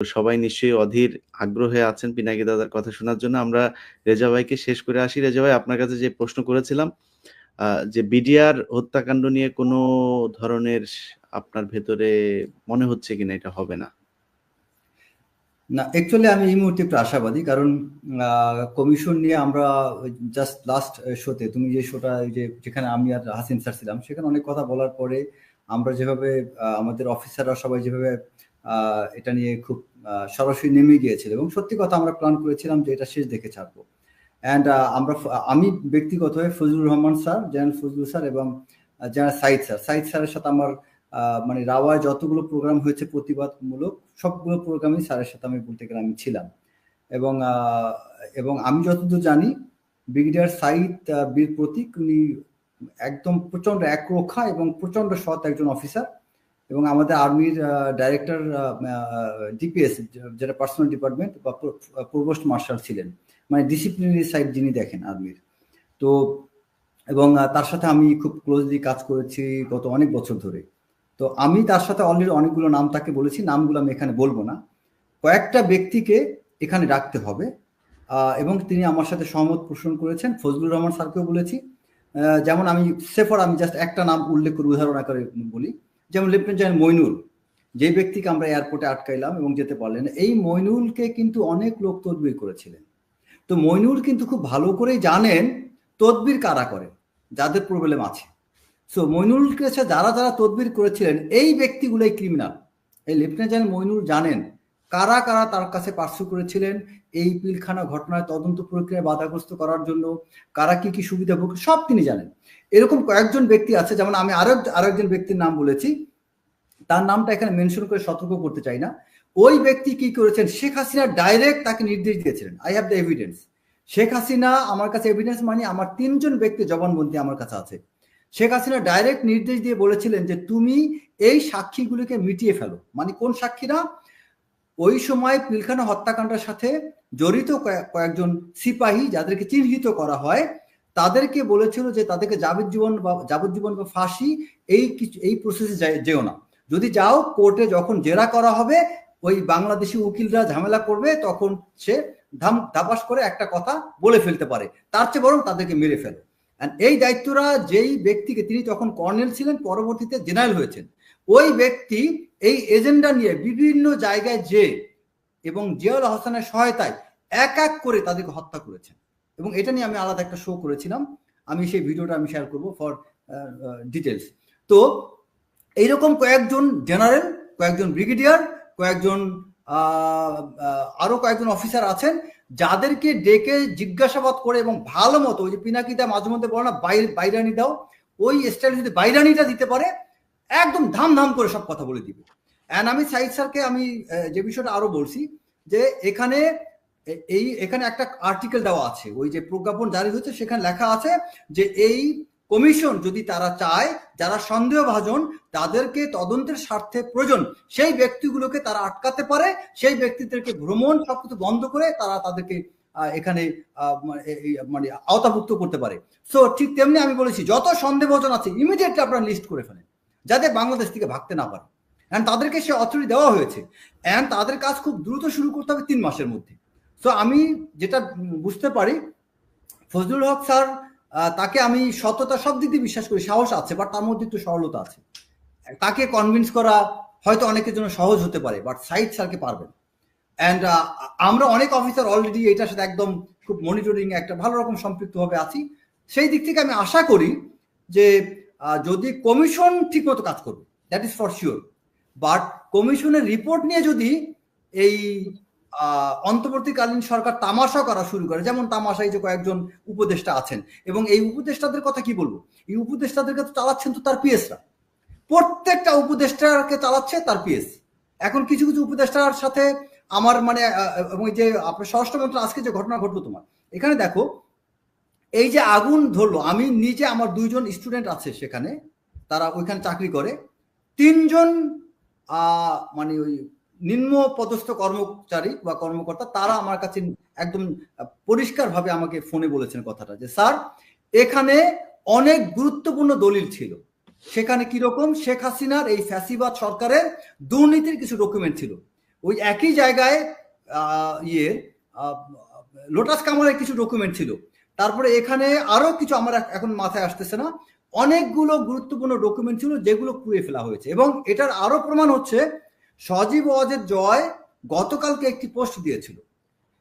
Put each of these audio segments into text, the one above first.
সবাই নিশ্চয়ই অধীর আগ্রহে আছেন পিনাকি দাদার কথা শোনার জন্য। আমরা রেজা ভাইকে শেষ করে আসি। রেজা ভাই, আপনার কাছে যে প্রশ্ন করেছিলাম, যে বিডিআর হত্যাকাণ্ড নিয়ে কোনো ধরনের আপনার ভেতরে মনে হচ্ছে কিনা এটা হবে না? না, অ্যাকচুয়ালি আমি এই মুহূর্তে একটু আশাবাদী, কারণ কমিশন নিয়ে আমরা জাস্ট লাস্ট শোতে, তুমি যে শোটা যেখানে আমি আর হাসিন স্যার ছিলাম, সেখানে অনেক কথা বলার পরে আমরা যেভাবে আমাদের অফিসাররা সবাই যেভাবে এটা নিয়ে খুব সরাসরি নেমে গিয়েছিল, এবং সত্যি কথা আমরা প্ল্যান করেছিলাম যে এটা শেষ দেখে ছাড়বো। অ্যান্ড আমি ব্যক্তিগতভাবে Fazlur Rahman sir, general Fazlul sir এবং জেনারেল সাইদ স্যারের সাথে আমার মানে রাওয়ায় যতগুলো প্রোগ্রাম হয়েছে প্রতিবাদমূলক, সবগুলো প্রোগ্রামই স্যারের সাথে আমি বলতে গেলে আমি ছিলাম। এবং এবং আমি যতদূর জানি, ব্রিগেডিয়ার সাইদ বীর প্রতীক, উনি একদম প্রচন্ড একরোখা এবং প্রচন্ড সৎ একজন অফিসার, এবং আমাদের আর্মির ডাইরেক্টর ডিপিএস, যেটা পার্সোনাল ডিপার্টমেন্ট বা প্রভোস্ট মার্শাল ছিলেন, মানে ডিসিপ্লিনারি সাইড যিনি দেখেন আর্মির। তো এবং তার সাথে আমি খুব ক্লোজলি কাজ করেছি গত অনেক বছর ধরে। তো আমি তার সাথে অলরেডি অনেকগুলো নাম তাকে বলেছি, নামগুলো আমি এখানে বলবো না। কয়েকটা ব্যক্তিকে এখানে রাখতে হবে, এবং তিনি আমার সাথে সহমত পোষণ করেছেন। ফজলুর রহমান স্যারকেও বলেছি। যেমন আমি জাস্ট একটা নাম উল্লেখ করে উদাহরণ আকারে বলি, যেমন লেফটেন্যান্ট জেনারেল মইনুল, যে ব্যক্তিকে আমরা এয়ারপোর্টে আটকাইলাম এবং যেতে পারলেন, এই মইনুলকে কিন্তু অনেক লোক তদবির করেছিলেন। তো মইনুল কিন্তু খুব ভালো করেই জানেন তদবির কারা করে, যাদের প্রবলেম আছে। সো মইনুল কাছে যারা যারা তদবির করেছিলেন, এই ব্যক্তিগুলোই ক্রিমিনাল। এই লেফটেন্যান্ট জেনারেল মইনুল জানেন কারা কারা তার কাছে পার্সু করেছিলেন এই পিলখানা ঘটনায় তদন্ত প্রক্রিয়ায় বাধাগ্রস্ত করার জন্য, কারা কি কি সুবিধা ভোগ, সব তিনি জানেন। এরকম কয়েকজন ব্যক্তি আছে, যেমন আমি আরেকজন ব্যক্তির নাম বলেছি, তার নামটা এখানে মেনশন করে সতর্ক করতে চাই না। ওই ব্যক্তি কি করেছেন, শেখ হাসিনা ডাইরেক্ট তাকে নির্দেশ দিয়েছিলেন। I have the evidence. Sheikh Hasina, আমার কাছে এভিডেন্স মানে আমার 3জন ব্যক্তি জবানবন্দি আমার কাছে আছে। শেখ হাসিনা ডাইরেক্ট নির্দেশ দিয়ে বলেছিলেন যে তুমি এই সাক্ষীগুলিকে মিটিয়ে ফেলো। মানে কোন সাক্ষীরা? ওই সময় পিলখানা হত্যাকাণ্ডের সাথে জড়িত কয়েকজন সিপাহী যাদেরকে চিহ্নিত করা হয়, তাদেরকে বলেছিল যে তাদেরকে যাবজ্জীবন বা ফাঁসি এই প্রসেসে যেও না। যদি যাও, কোর্টে যখন জেরা করা হবে, ওই বাংলাদেশি উকিলরা ঝামেলা করবে, তখন সে ধাপাস করে একটা কথা বলে ফেলতে পারে, তার চেয়ে বরং তাদেরকে মেরে ফেলো। এই দায়িত্বরা যেই ব্যক্তিকে, তিনি তখন কর্নেল ছিলেন, পরবর্তীতে জেনারেল হয়েছেন, ওই ব্যক্তি এই এজেন্ডা নিয়ে বিভিন্ন জায়গায় এবং জিয়াউল হাসানের সহায়তায় এক এক করে তাদেরকে হত্যা করেছেন। এবং এটা নিয়ে আমি আলাদা একটা শো করেছিলাম, আমি সেই ভিডিওটা আমি শেয়ার করবো ফর ডিটেলস। তো এইরকম কয়েকজন জেনারেল, কয়েকজন ব্রিগেডিয়ার, কয়েকজন আরো কয়েকজন অফিসার আছেন, যাদেরকে ডেকে জিজ্ঞাসাবাদ করে এবং ভালো মতো, ওই যে পিনাকিদা মাঝে মধ্যে বলো না বাইরানি দাও, ওই স্টাইল যদি বাইরানিটা দিতে পারে, একদম ধাম ধাম করে সব কথা বলে দিবে। অ্যান্ড আমি সাইদ স্যারকে আমি যে বিষয়টা আরো বলছি, যে এখানে একটা আর্টিকেল দেওয়া আছে, ওই যে প্রজ্ঞাপন জারি হয়েছে, সেখানে লেখা আছে যে এই কমিশন যদি তারা চায়, যারা সন্দেহভাজন, তাদেরকে তদন্তের স্বার্থে প্রয়োজন, সেই ব্যক্তিগুলোকে তারা আটকাতে পারে, সেই ব্যক্তিদেরকে ভ্রমণ সবকিছু বন্ধ করে তারা তাদেরকে এখানে মানে আওতাভুক্ত করতে পারে। সো ঠিক তেমনি আমি বলেছি, যত সন্দেহভাজন আছে ইমিডিয়েটলি আপনারা লিস্ট করে ফেলেন, যাতে বাংলাদেশ থেকে ভাগতে না পারে। অ্যান্ড তাদেরকে সে অথরিটি দেওয়া হয়েছে, অ্যান্ড তাদের কাজ খুব দ্রুত শুরু করতে হবে 3 মাসের মধ্যে। সো আমি যেটা বুঝতে পারি, ফজলুল হক স্যার, তাকে আমি সততা সব দিক দিয়ে বিশ্বাস করি, সাহস আছে, বাট তার মধ্যে একটু সরলতা আছে। তাকে কনভিন্স করা হয়তো অনেকের জন্য সহজ হতে পারে, বাট সাইদ স্যারকে পারবেন। অ্যান্ড আমরা অনেক অফিসার অলরেডি এটার সাথে একদম খুব মনিটরিং একটা ভালো রকম সম্পৃক্তভাবে আছি। সেই দিক থেকে আমি আশা করি যে যদি কমিশন ঠিক মতো কাজ করবে, that is for sure. But কমিশনের রিপোর্ট নিয়ে যদি এই অন্তর্বর্তীকালীন সরকার তামাশা করা শুরু করে, যেমন তামাশায় যে কয়েকজন উপদেষ্টা আছেন, এবং এই উপদেষ্টাদের কথা কি বলবো, এই উপদেষ্টাদেরকে তো চালাচ্ছেন তো তার পিএসরা, প্রত্যেকটা উপদেষ্টাকে চালাচ্ছে তার পিএস। এখন কিছু কিছু উপদেষ্টার সাথে আমার মানে, এবং যে আপনার স্বরাষ্ট্রমন্ত্রী আজকে যে ঘটনা ঘটলো তোমার এখানে, দেখো এই যে আগুন ধরলো, আমি নিজে, আমার 2জন স্টুডেন্ট আছে সেখানে, তারা ওইখানে চাকরি করে, 3জন মানে ওই নিম্ন পদস্থ কর্মচারী বা কর্মকর্তা, তারা আমার কাছে একদম পরিষ্কারভাবে আমাকে ফোনে বলেছেন কথাটা, যে স্যার এখানে অনেক গুরুত্বপূর্ণ দলিল ছিল, সেখানে কিরকম শেখ হাসিনার এই ফ্যাসিবাদ সরকারের দুর্নীতির কিছু ডকুমেন্ট ছিল, ওই একই জায়গায় লোটাস কামারের কিছু ডকুমেন্ট ছিল, তারপরে এখানে আরো কিছু আমার এখন মাথায় আসতেছে না, অনেকগুলো গুরুত্বপূর্ণ ডকুমেন্ট ছিল যেগুলো পুড়িয়ে ফেলা হয়েছে। এবং এটার আরো প্রমাণ হচ্ছে সজীব ওয়াজেদ জয় গতকালকে একটি পোস্ট দিয়েছিল,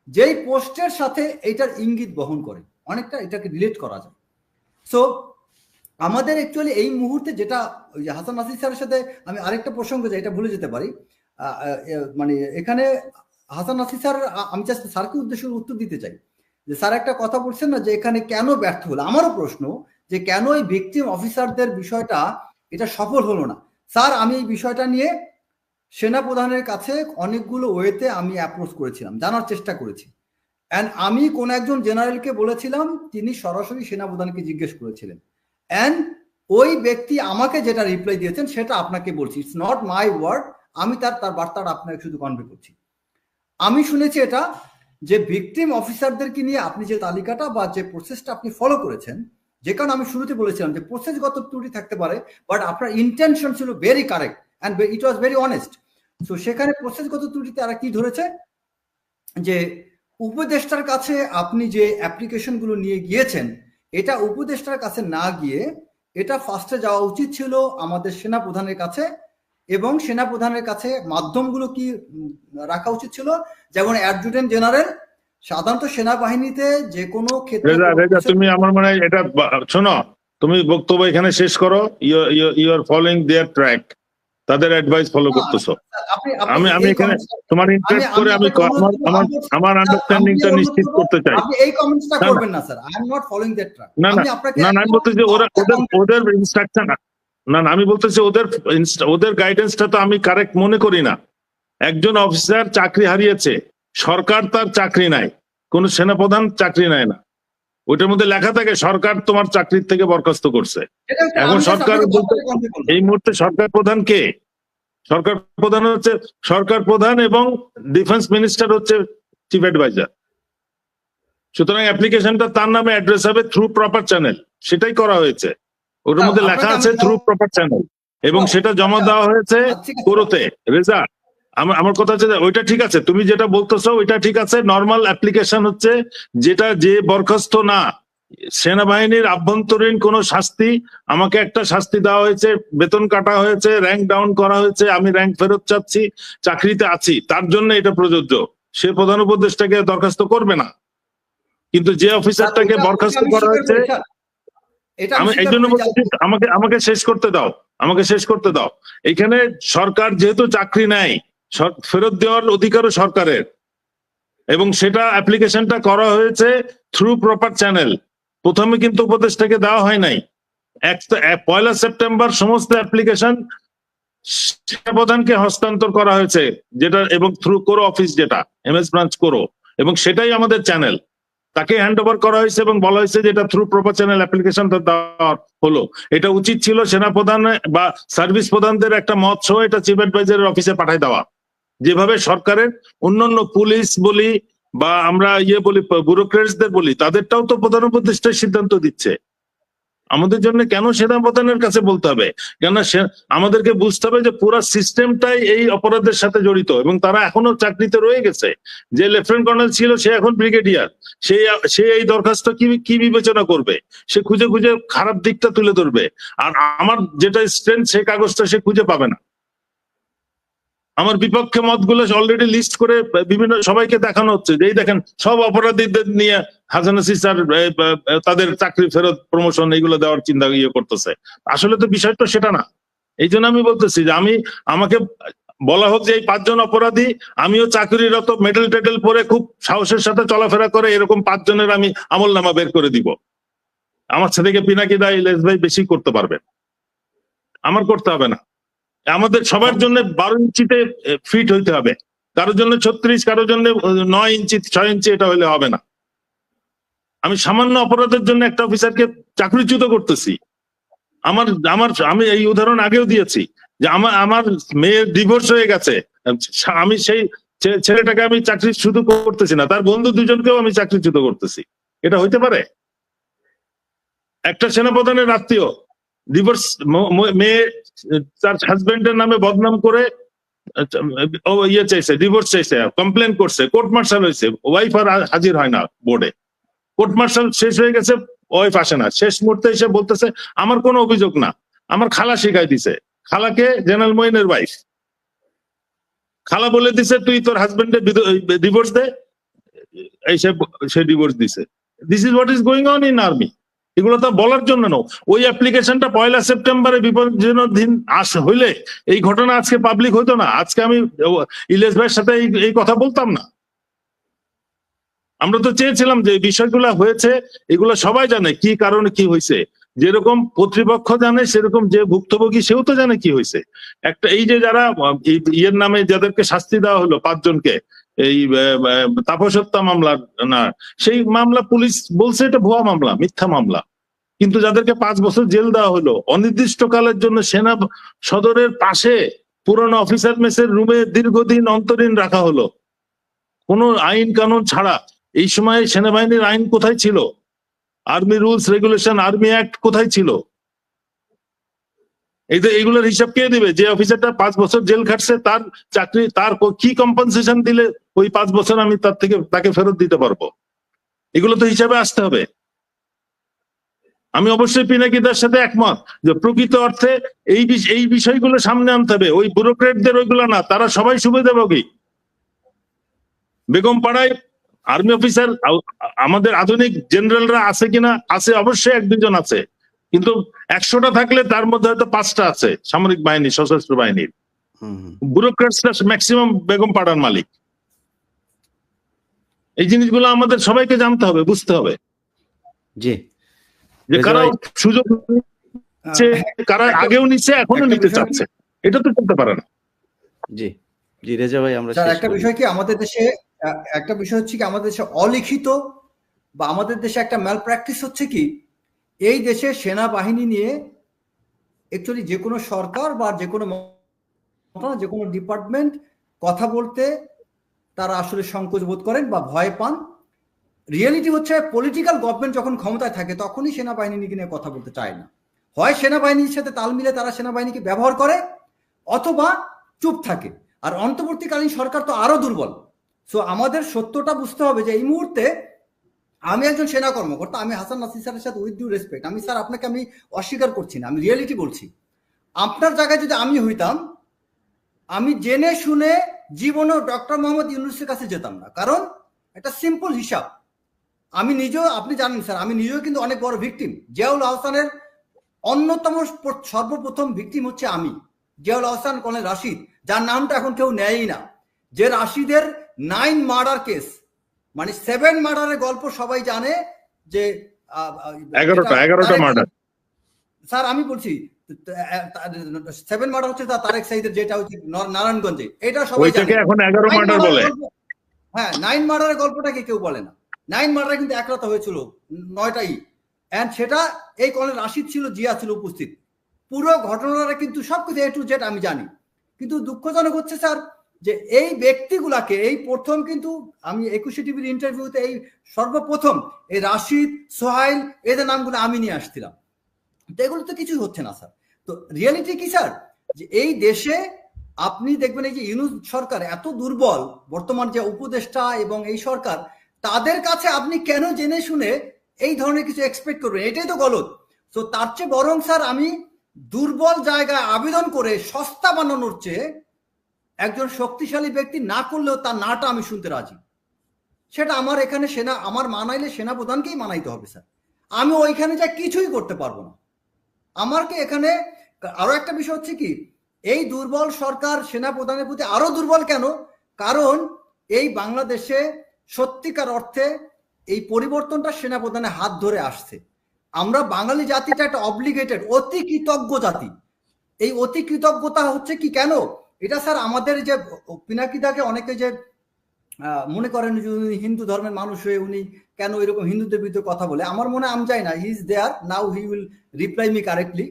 যেই পোস্টের সাথে এটার ইঙ্গিত বহন করে, অনেকটা এটাকে রিলেট করা যায়। সো আমাদের অ্যাকচুয়ালি এই মুহূর্তে যেটা ওই যে হাসান নাসির স্যারের সাথে আমি আরেকটা প্রসঙ্গ যে এটা ভুলে যেতে পারি, মানে এখানে হাসান নাসির স্যার, আমি জাস্ট স্যারকে উদ্দেশ্যে উত্তর দিতে চাই যে স্যার একটা কথা বলছেন না যে এখানে কেন ব্যর্থ হলো। আমারও প্রশ্ন যে কেন এই ভিকটিম অফিসারদের বিষয়টা এটা সফল হলো না। স্যার আমি এই বিষয়টা নিয়ে সেনাপ্রধানের কাছে অনেকগুলো ওয়েতে আমি অ্যাপ্রোচ করেছিলাম, জানার চেষ্টা করেছি। অ্যান্ড আমি কোন একজন জেনারেলকে বলেছিলাম, তিনি সরাসরি সেনাপ্রধানকে জিজ্ঞেস করেছিলেন, অ্যান্ড ওই ব্যক্তি আমাকে যেটা রিপ্লাই দিয়েছেন সেটা আপনাকে বলছি, ইটস নট মাই ওয়ার্ড, আমি তার বার্তাটা আপনাকে শুধু কনভে করছি। আমি শুনেছি এটা যে ভিকটিম অফিসারদেরকে নিয়ে আপনি যে তালিকাটা বা যে প্রসেসটা আপনি ফলো করেছেন, যে কারণে আমি শুরুতে বলেছিলাম যে প্রসেসগত ত্রুটি থাকতে পারে, বাট আপনার ইন্টেনশন ছিল very correct and it was very honest. তো সেখানে প্রসেসগত ত্রুটিতে তারা কি ধরেছে যে উপদেষ্টার কাছে আপনি যে অ্যাপ্লিকেশনগুলো নিয়ে গিয়েছেন, এটা উপদেষ্টার কাছে না গিয়ে এটা ফার্স্টে যাওয়া উচিত ছিল আমাদের সেনাপ্রধানের কাছে, এবং সেনাপ্রধানের কাছে মাধ্যমগুলো কি রাখা উচিত ছিল, যেমন অ্যাডজুটেন্ট জেনারেল সাধারণত সেনাবাহিনীতে যে কোনো ক্ষেত্রে। তুমি আমার মনে হয় এটা শোনো, তুমি বক্তব্য এখানে শেষ করো, you are following their track, তাদের অ্যাডভাইস ফলো করতেছো। আমি এখানে তোমার ইন্টারেস্ট করে আমি আমার আন্ডারস্ট্যান্ডিংটা নিশ্চিত করতে চাই। আপনি এই কমেন্টসটা করবেন না sir, I am not following that track. না আমি বলতেছি ওদের ইনস্ট্রাকশন, না আমি বলতেছি ওদের গাইডেন্সটা তো আমি কারেক্ট মনে করি না। একজন অফিসার চাকরি হারিয়েছে, সরকার তার চাকরি নাই, কোন সেনাপ্রধান চাকরি নেয় না, ওইটার মধ্যে লেখা থাকে সরকার তোমার চাকরির থেকে বরখাস্ত করছে। এখন সরকার এই মুহূর্তে সরকার প্রধান কে? সরকার প্রধান হচ্ছে সরকার প্রধান এবং ডিফেন্স মিনিস্টার হচ্ছে চিফ অ্যাডভাইজার। সুতরাং অ্যাপ্লিকেশনটা তার নামে অ্যাড্রেস হবে থ্রু প্রপার চ্যানেল, সেটাই করা হয়েছে। ওটার মধ্যে লেখা আছে থ্রু প্রপার চ্যানেল, এবং সেটা জমা দেওয়া হয়েছে কোরোতে। রেজা, আমার কথা হচ্ছে ওইটা ঠিক আছে, তুমি যেটা বলতেছো ওইটা ঠিক আছে। নর্মাল অ্যাপ্লিকেশন হচ্ছে যেটা যে বরখাস্ত না, সেনাবাহিনীর আভ্যন্তরীণ কোনো শাস্তি, আমাকে একটা শাস্তি দেওয়া হয়েছে, বেতন কাটা হয়েছে, র্যাঙ্ক ডাউন করা হয়েছে, আমি র্যাঙ্ক ফেরত চাচ্ছি, চাকরিতে আছি, তার জন্য এটা প্রযোজ্য। সে প্রধান উপদেষ্টাকে দরখাস্ত করবে না, কিন্তু যে অফিসারটাকে বরখাস্ত করা হয়েছে, আমি এই জন্য বলছি আমাকে শেষ করতে দাও। এখানে সরকার যেহেতু চাকরি নেয়, ফেরত দেওয়ার অধিকারও সরকারের, এবং সেটা অ্যাপ্লিকেশনটা করা হয়েছে থ্রু প্রপার চ্যানেল। প্রথমে কিন্তু উপদেষ্টাকে দেওয়া হয় নাই। 1 সেপ্টেম্বর সমস্ত অ্যাপ্লিকেশন সেনাপ্রধানকে হস্তান্তর করা হয়েছে, যেটা এবং থ্রু করো অফিস, যেটা এমএস ব্রাঞ্চ করো, এবং সেটাই আমাদের চ্যানেল, তাকে হ্যান্ড ওভার করা হয়েছে এবং বলা হয়েছে যে এটা থ্রু প্রপার চ্যানেল অ্যাপ্লিকেশনটা দেওয়া হলো। এটা উচিত ছিল সেনাপ্রধান বা সার্ভিস প্রধানদের একটা মত সহ এটা চিফ অ্যাডভাইজারের অফিসে পাঠায় দেওয়া, যেভাবে সরকারের অন্যান্য পুলিশ বলি বা আমরা বলি ব্যুরোক্রেটসদের বলি, তাদেরটাও তো প্রধান উপদেষ্টার সিদ্ধান্ত দিচ্ছে। আমাদের জন্য কেন সেনাপ্রধানের কাছে বলতে হবে? কেননা আমাদেরকে বুঝতে হবে যে পুরো সিস্টেমটাই এই অপরাধের সাথে জড়িত, এবং তারা এখনো চাকরিতে রয়ে গেছে। যে লেফটেন্যান্ট কর্নেল ছিল সে এখন ব্রিগেডিয়ার, সে এই দরখাস্ত কি বিবেচনা করবে? সে খুঁজে খারাপ দিকটা তুলে ধরবে, আর আমার যেটা স্ট্রেংথ সেই কাগজটা সে খুঁজে পাবে না। আমার বিপক্ষে মতগুলো অলরেডি লিস্ট করে বিভিন্ন সবাইকে দেখানো হচ্ছে যে এই দেখেন সব অপরাধীদের নিয়ে হাসান নাসির স্যার তাদের চাকরি ফেরত, প্রমোশন, এগুলো দেওয়ার চিন্তা করতেছে। আসলে তো বিষয়টা সেটা না। এই জন্য আমি বলতেছি যে আমাকে বলা হোক যে এই 5 জন অপরাধী, আমিও চাকরিরত, মেডেল টেডেল পরে খুব সাহসের সাথে চলাফেরা করে, এরকম 5 জনের আমি আমলনামা বের করে দিব। আমার ছেলেকে পিনাকি দা ইলিয়াস ভাই বেশি করতে পারবেন, আমার করতে হবে না। আমাদের সবার জন্য 12 ইঞ্চিতে ফিট হইতে হবে, কারোর জন্য 36, কারোর জন্য 9 ইঞ্চি 6 ইঞ্চি, এটা হইলে হবে না। আমি সামান্য অপরাধের জন্য একটা অফিসারকে চাকরিচ্যুত করতেছি। আমি এই উদাহরণ আগেও দিয়েছি যে আমার মেয়ের ডিভোর্স হয়ে গেছে, আমি সেই ছেলেটাকে আমি চাকরিচ্যুত করতেছি না, তার বন্ধু 2জনকেও আমি চাকরিচ্যুত করতেছি। এটা হইতে পারে? একটা সেনাপ্রধানের আত্মীয় ডিভোর্স, মেয়ে তার হাজবেন্ডের নামে বদনাম করে ও ইয়ে চাইছে, ডিভোর্স চাইছে, কমপ্লেন করছে, কোর্ট মার্শাল হয়েছে, ওয়াইফ আর হাজির হয় না বোর্ডে, কোর্ট মার্শাল শেষ হয়ে গেছে, ওয়াইফ আসে না, শেষ মুহূর্তে এসে বলতেছে আমার কোনো অভিযোগ না, আমার খালা শিখাই দিছে। খালাকে জেনারেল মঈনের ওয়াইফ, খালা বলে দিছে তুই তোর হাজবেন্ডের ডিভোর্স দে, এই সে ডিভোর্স দিছে। This is what is going on in army. এগুলো তো বলার জন্য না, ওই অ্যাপ্লিকেশনটা 1 সেপ্টেম্বরে বিপজ্জনক দিন হইলে এই ঘটনা আজকে পাবলিক হইতো না, আজকে আমি ইলিয়াস ভাইয়ের সাথে এই কথা বলতাম না। আমরা তো চেয়েছিলাম যে বিষয়গুলো হয়েছে এগুলো সবাই জানে কি কারণে কি হয়েছে, যেরকম কর্তৃপক্ষ জানে সেরকম যে ভুক্তভোগী সেও তো জানে কি হয়েছে। একটা এই যে যারা ইয়ের নামে যাদেরকে শাস্তি দেওয়া হলো 5 জনকে, এই তাপস হত্যা মামলা, না সেই মামলা পুলিশ বলছে এটা ভুয়া মামলা, মিথ্যা মামলা, কিন্তু যাদেরকে 5 বছর জেল দেওয়া হলো অনির্দিষ্টকালের জন্য সেনা সদরের পাশে পুরনো অফিসার মেসের রুমে দীর্ঘদিন অন্তরীণ রাখা হলো কোন আইন কানুন ছাড়া। এই সময় সেনাবাহিনীর আইন কোথায় ছিল? Army rules regulation, army act কোথায় ছিল? এইগুলোর হিসাব কে দিবে? যে অফিসারটা 5 বছর জেল খাটছে তার চাকরি, তার কি কম্পেনসেশন দিলে ওই 5 বছর আমি তাকে ফেরত দিতে পারবো? এগুলো তো হিসাবে আসতে হবে। আমি অবশ্যই পিনাকিদার সাথে একমত যে প্রকৃত অর্থে এই বিষয়গুলো সামনে আনতে হবে, ওই ব্যুরোক্রেটদের ওইগুলো না, তারা সবাই সুবিধাভোগী। বেগম পাড়ায় আর্মি অফিসার আমাদের আধুনিক জেনারেলরা আছে কিনা? আছে, অবশ্যই 1-2 জন আছে, কিন্তু 100টা থাকলে তার মধ্যে হয়তো 5টা আছে সামরিক বাহিনী, সশস্ত্র বাহিনীর। ব্যুরোক্রেটসরা ম্যাক্সিমাম বেগম পাড়ার মালিক। এই জিনিসগুলো আমাদের সবাইকে জানতে হবে, বুঝতে হবে। জি, যে কারা সুযোগ নিচ্ছে, কারা আগেও নিচ্ছে, এখনো নিতে চাচ্ছে, এটা তো করতে পারে না। জি জি রেজা ভাই, আমরা একটা বিষয় কি আমাদের দেশে, একটা বিষয় হচ্ছে কি আমাদের দেশে অলিখিত বা আমাদের দেশে একটা ম্যাল প্র্যাকটিস হচ্ছে কি, এই দেশে সেনাবাহিনী নিয়ে অ্যাকচুয়ালি যে কোনো সরকার বা যে কোনো ডিপার্টমেন্ট কথা বলতে তারা আসলে সংকোচ বোধ করেন বা ভয় পান। রিয়েলিটি হচ্ছে পলিটিক্যাল গভর্নমেন্ট যখন ক্ষমতায় থাকে তখনই সেনাবাহিনী নিয়ে কথা বলতে চায় না। হয় সেনাবাহিনীর সাথে তাল মিলে তারা সেনাবাহিনীকে ব্যবহার করে, অথবা চুপ থাকে। আর অন্তর্বর্তীকালীন সরকার তো আরো দুর্বল। সো আমাদের সত্যটা বুঝতে হবে যে এই মুহূর্তে আমি একজন সেনা কর্মকর্তা, আমি হাসান নাসির স্যারের সাথে উইথ ডিউ রেসপেক্ট, আমি স্যার আপনাকে আমি অস্বীকার করছি না, আমি রিয়েলিটি বলছি। আপনার জায়গায় যদি আমি হইতাম, আমি জেনে শুনে জীবনেও ডক্টর মোহাম্মদ ইউনূসের কাছে যেতাম না। কারণ একটা সিম্পল হিসাব, আমি নিজেও, আপনি জানেন স্যার, আমি নিজেও কিন্তু অনেক বড় ভিকটিম। জিয়াউল আহসানের অন্যতম সর্বপ্রথম ভিকটিম হচ্ছে আমি, জিয়াউল আহসান কর্নেল রাশিদ, যার নামটা এখন কেউ নেয়ই না। যে রাশিদের 9 মার্ডার কেস, মানে 7 মার্ডারের গল্প সবাই জানে, যে 11টা মার্ডার। স্যার আমি বলছি 7 মার্ডার হচ্ছে তারেক সাইদের, যেটা হচ্ছে নারায়ণগঞ্জে, এটা সবাই জানে। এখন 11 মার্ডার বলে। হ্যাঁ, 9 মার্ডারের গল্পটাকে কেউ বলে না। 9 মার্ডার কিন্তু এক রাতে হয়েছিল, 9টাই, এন্ড সেটা এই কর্নেল রাশিদ ছিল, জিয়া ছিল উপস্থিত। পুরো ঘটনাটা কিন্তু সবকিছু A to Z আমি জানি। কিন্তু দুঃখজনক হচ্ছে স্যার যে এই ব্যক্তিগুলাকে, এই প্রথম কিন্তু আমি 21 টিভির ইন্টারভিউতে এই সর্বপ্রথম এই রাশিদ, সোহাইল, এদের নামগুলো আমি নিয়ে আসছিলাম। তো এগুলো তো কিছুই হচ্ছে না স্যার। তো রিয়েলিটি কি স্যার, যে এই দেশে আপনি দেখবেন এই যে ইউনূস সরকার এত দুর্বল, বর্তমান যে উপদেষ্টা এবং এই সরকার, তাদের কাছে আপনি কেন জেনে শুনে এই ধরনের কিছু এক্সপেক্ট করবেন? এটাই তো গলত। তো তার চেয়ে বরং স্যার আমি দুর্বল জায়গায় আবেদন করে সস্তা বানানোর চেয়ে একজন শক্তিশালী ব্যক্তি না করলেও তার নাটা আমি শুনতে রাজি। সেটা আমার এখানে সেনা, আমার মানাইলে সেনা প্রধানকেই মানাইতে হবে স্যার। আমি ওইখানে যা কিছুই করতে পারবো না। আমাকে এখানে আরো একটা বিষয় হচ্ছে কি, এই দুর্বল সরকার সেনা প্রধানের প্রতি আরো দুর্বল কেন? কারণ এই বাংলাদেশে সত্যিকার অর্থে এই পরিবর্তনটা সেনা প্রধানের হাত ধরে আসছে। আমরা বাঙালি জাতিটা একটা অব্লিগেটেড, অতি কৃতজ্ঞ জাতি। এই অতি কৃতজ্ঞতা হচ্ছে কি কেন? এটা স্যার আমাদের যে পিনাকিদাকে অনেকে যে মনে করেন যে উনি হিন্দু ধর্মের মানুষ হয়ে উনি কেন এরকম হিন্দুদের বিরুদ্ধে কথা বলে, আমার মনে হয় আমি যাই না, he is there now, he will reply me correctly.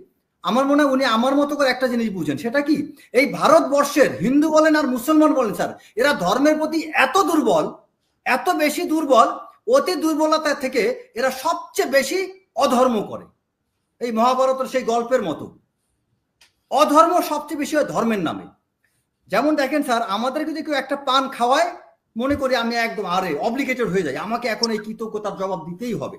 আমার মনে হয় উনি আমার মতো করে একটা জিনিস বুঝেন, সেটা কি, এই ভারতবর্ষের হিন্দু বলেন আর মুসলমান বলেন স্যার, এরা ধর্মের প্রতি এত দুর্বল, এত বেশি দুর্বল, অতি দুর্বলতা থেকে এরা সবচেয়ে বেশি অধর্ম করে। এই মহাভারতের সেই গল্পের মতো অধর্ম সবচেয়ে বেশি হয় ধর্মের নামে। যেমন দেখেন স্যার, আমাদের যদি কেউ একটা পান খাওয়ায়, মনে করি আমি একদম আরে অব্লিগেটেড হয়ে যাই, আমাকে এখন এই কৃতজ্ঞতার জবাব দিতেই হবে।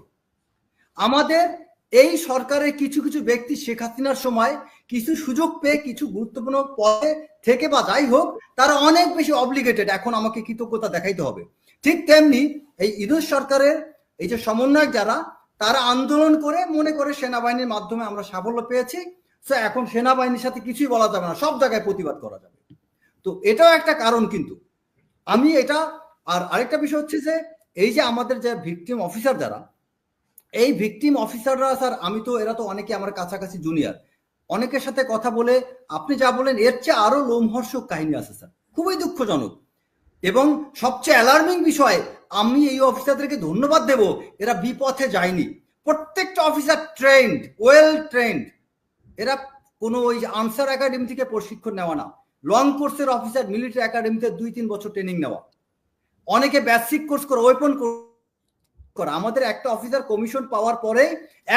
আমাদের এই সরকারের কিছু কিছু ব্যক্তি শেখ হাসিনার সময় কিছু সুযোগ পেয়ে কিছু গুরুত্বপূর্ণ পদে থেকে বা যাই হোক, তারা অনেক বেশি অব্লিগেটেড, এখন আমাকে কৃতজ্ঞতা দেখাইতে হবে। ঠিক তেমনি এই ইউনূস সরকারের এই যে সমন্বয়ক যারা, তারা আন্দোলন করে মনে করে সেনাবাহিনীর মাধ্যমে আমরা সাফল্য পেয়েছি, তো এখন সেনাবাহিনীর সাথে কিছুই বলা যাবে না, সব জায়গায় প্রতিবাদ করা যাবে। তো এটাও একটা কারণ। কিন্তু আমি এটা আর আরেকটা বিষয় হচ্ছে যে এই যে আমাদের যে ভিকটিম অফিসার যারা, এই ভিকটিম অফিসাররা স্যার, আমি তো এরা তো অনেকে আমার কাছাকাছি জুনিয়র, অনেকের সাথে কথা বলে আপনি যা বলেন এর চেয়ে আরো লোমহর্ষক কাহিনী আছে স্যার, খুবই দুঃখজনক। এবং সবচেয়ে অ্যালার্মিং বিষয়, আমি এই অফিসারদেরকে ধন্যবাদ দেব, এরা বিপথে যায়নি। প্রত্যেকটা অফিসার ট্রেন্ড, ওয়েল ট্রেন্ড। এরা কোনো ওই আনসার একাডেমি থেকে প্রশিক্ষণ নেওয়া না, লং কোর্সের অফিসার, মিলিটারি একাডেমিতে 2-3 বছর ট্রেনিং নেওয়া, অনেকে বেসিক কোর্স করে, ওয়েপন করা। আমাদের একটা অফিসার কমিশন পাওয়ার পরে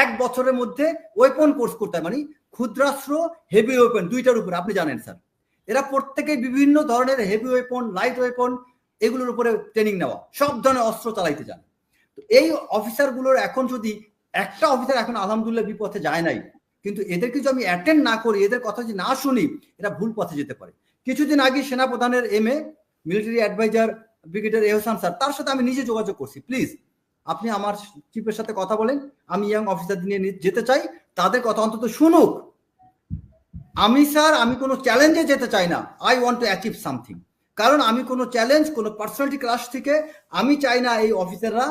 1 বছরের মধ্যে ওয়েপন কোর্স করতে হয়, মানে ক্ষুদ্রাস্ত্র, হেভি ওয়েপন, দুইটার উপরে, আপনি জানেন স্যার। এরা প্রত্যেকে বিভিন্ন ধরনের হেভি ওয়েপন, লাইট ওয়েপন, এগুলোর উপরে ট্রেনিং নেওয়া, সব ধরনের অস্ত্র চালাইতে জানে। তো এই অফিসারগুলোর এখন যদি একটা অফিসার এখন আলহামদুলিল্লাহ বিপথে যায় নাই, কিন্তু এদেরকে যদি আমি অ্যাটেন্ড না করি, এদের কথা যদি না শুনি, এরা ভুল পথে যেতে পারে। কিছুদিন আগে সেনাপ্রধানের MA মিলিটারি অ্যাডভাইজার ব্রিগেডিয়ার এহসান স্যার, তার সাথে আমি নিজে যোগাযোগ করছি। প্লিজ আপনি আমার চিফের সাথে কথা বলেন, আমি ইয়াং অফিসার নিয়ে যেতে চাই, তাদের কথা অন্তত শুনুক। আমি স্যার, আমি কোনো চ্যালেঞ্জে যেতে চাই না, I want to achieve something. কারণ আমি কোনো চ্যালেঞ্জ, কোনো পার্সোনালিটি ক্লাস থেকে আমি চাই না এই অফিসাররা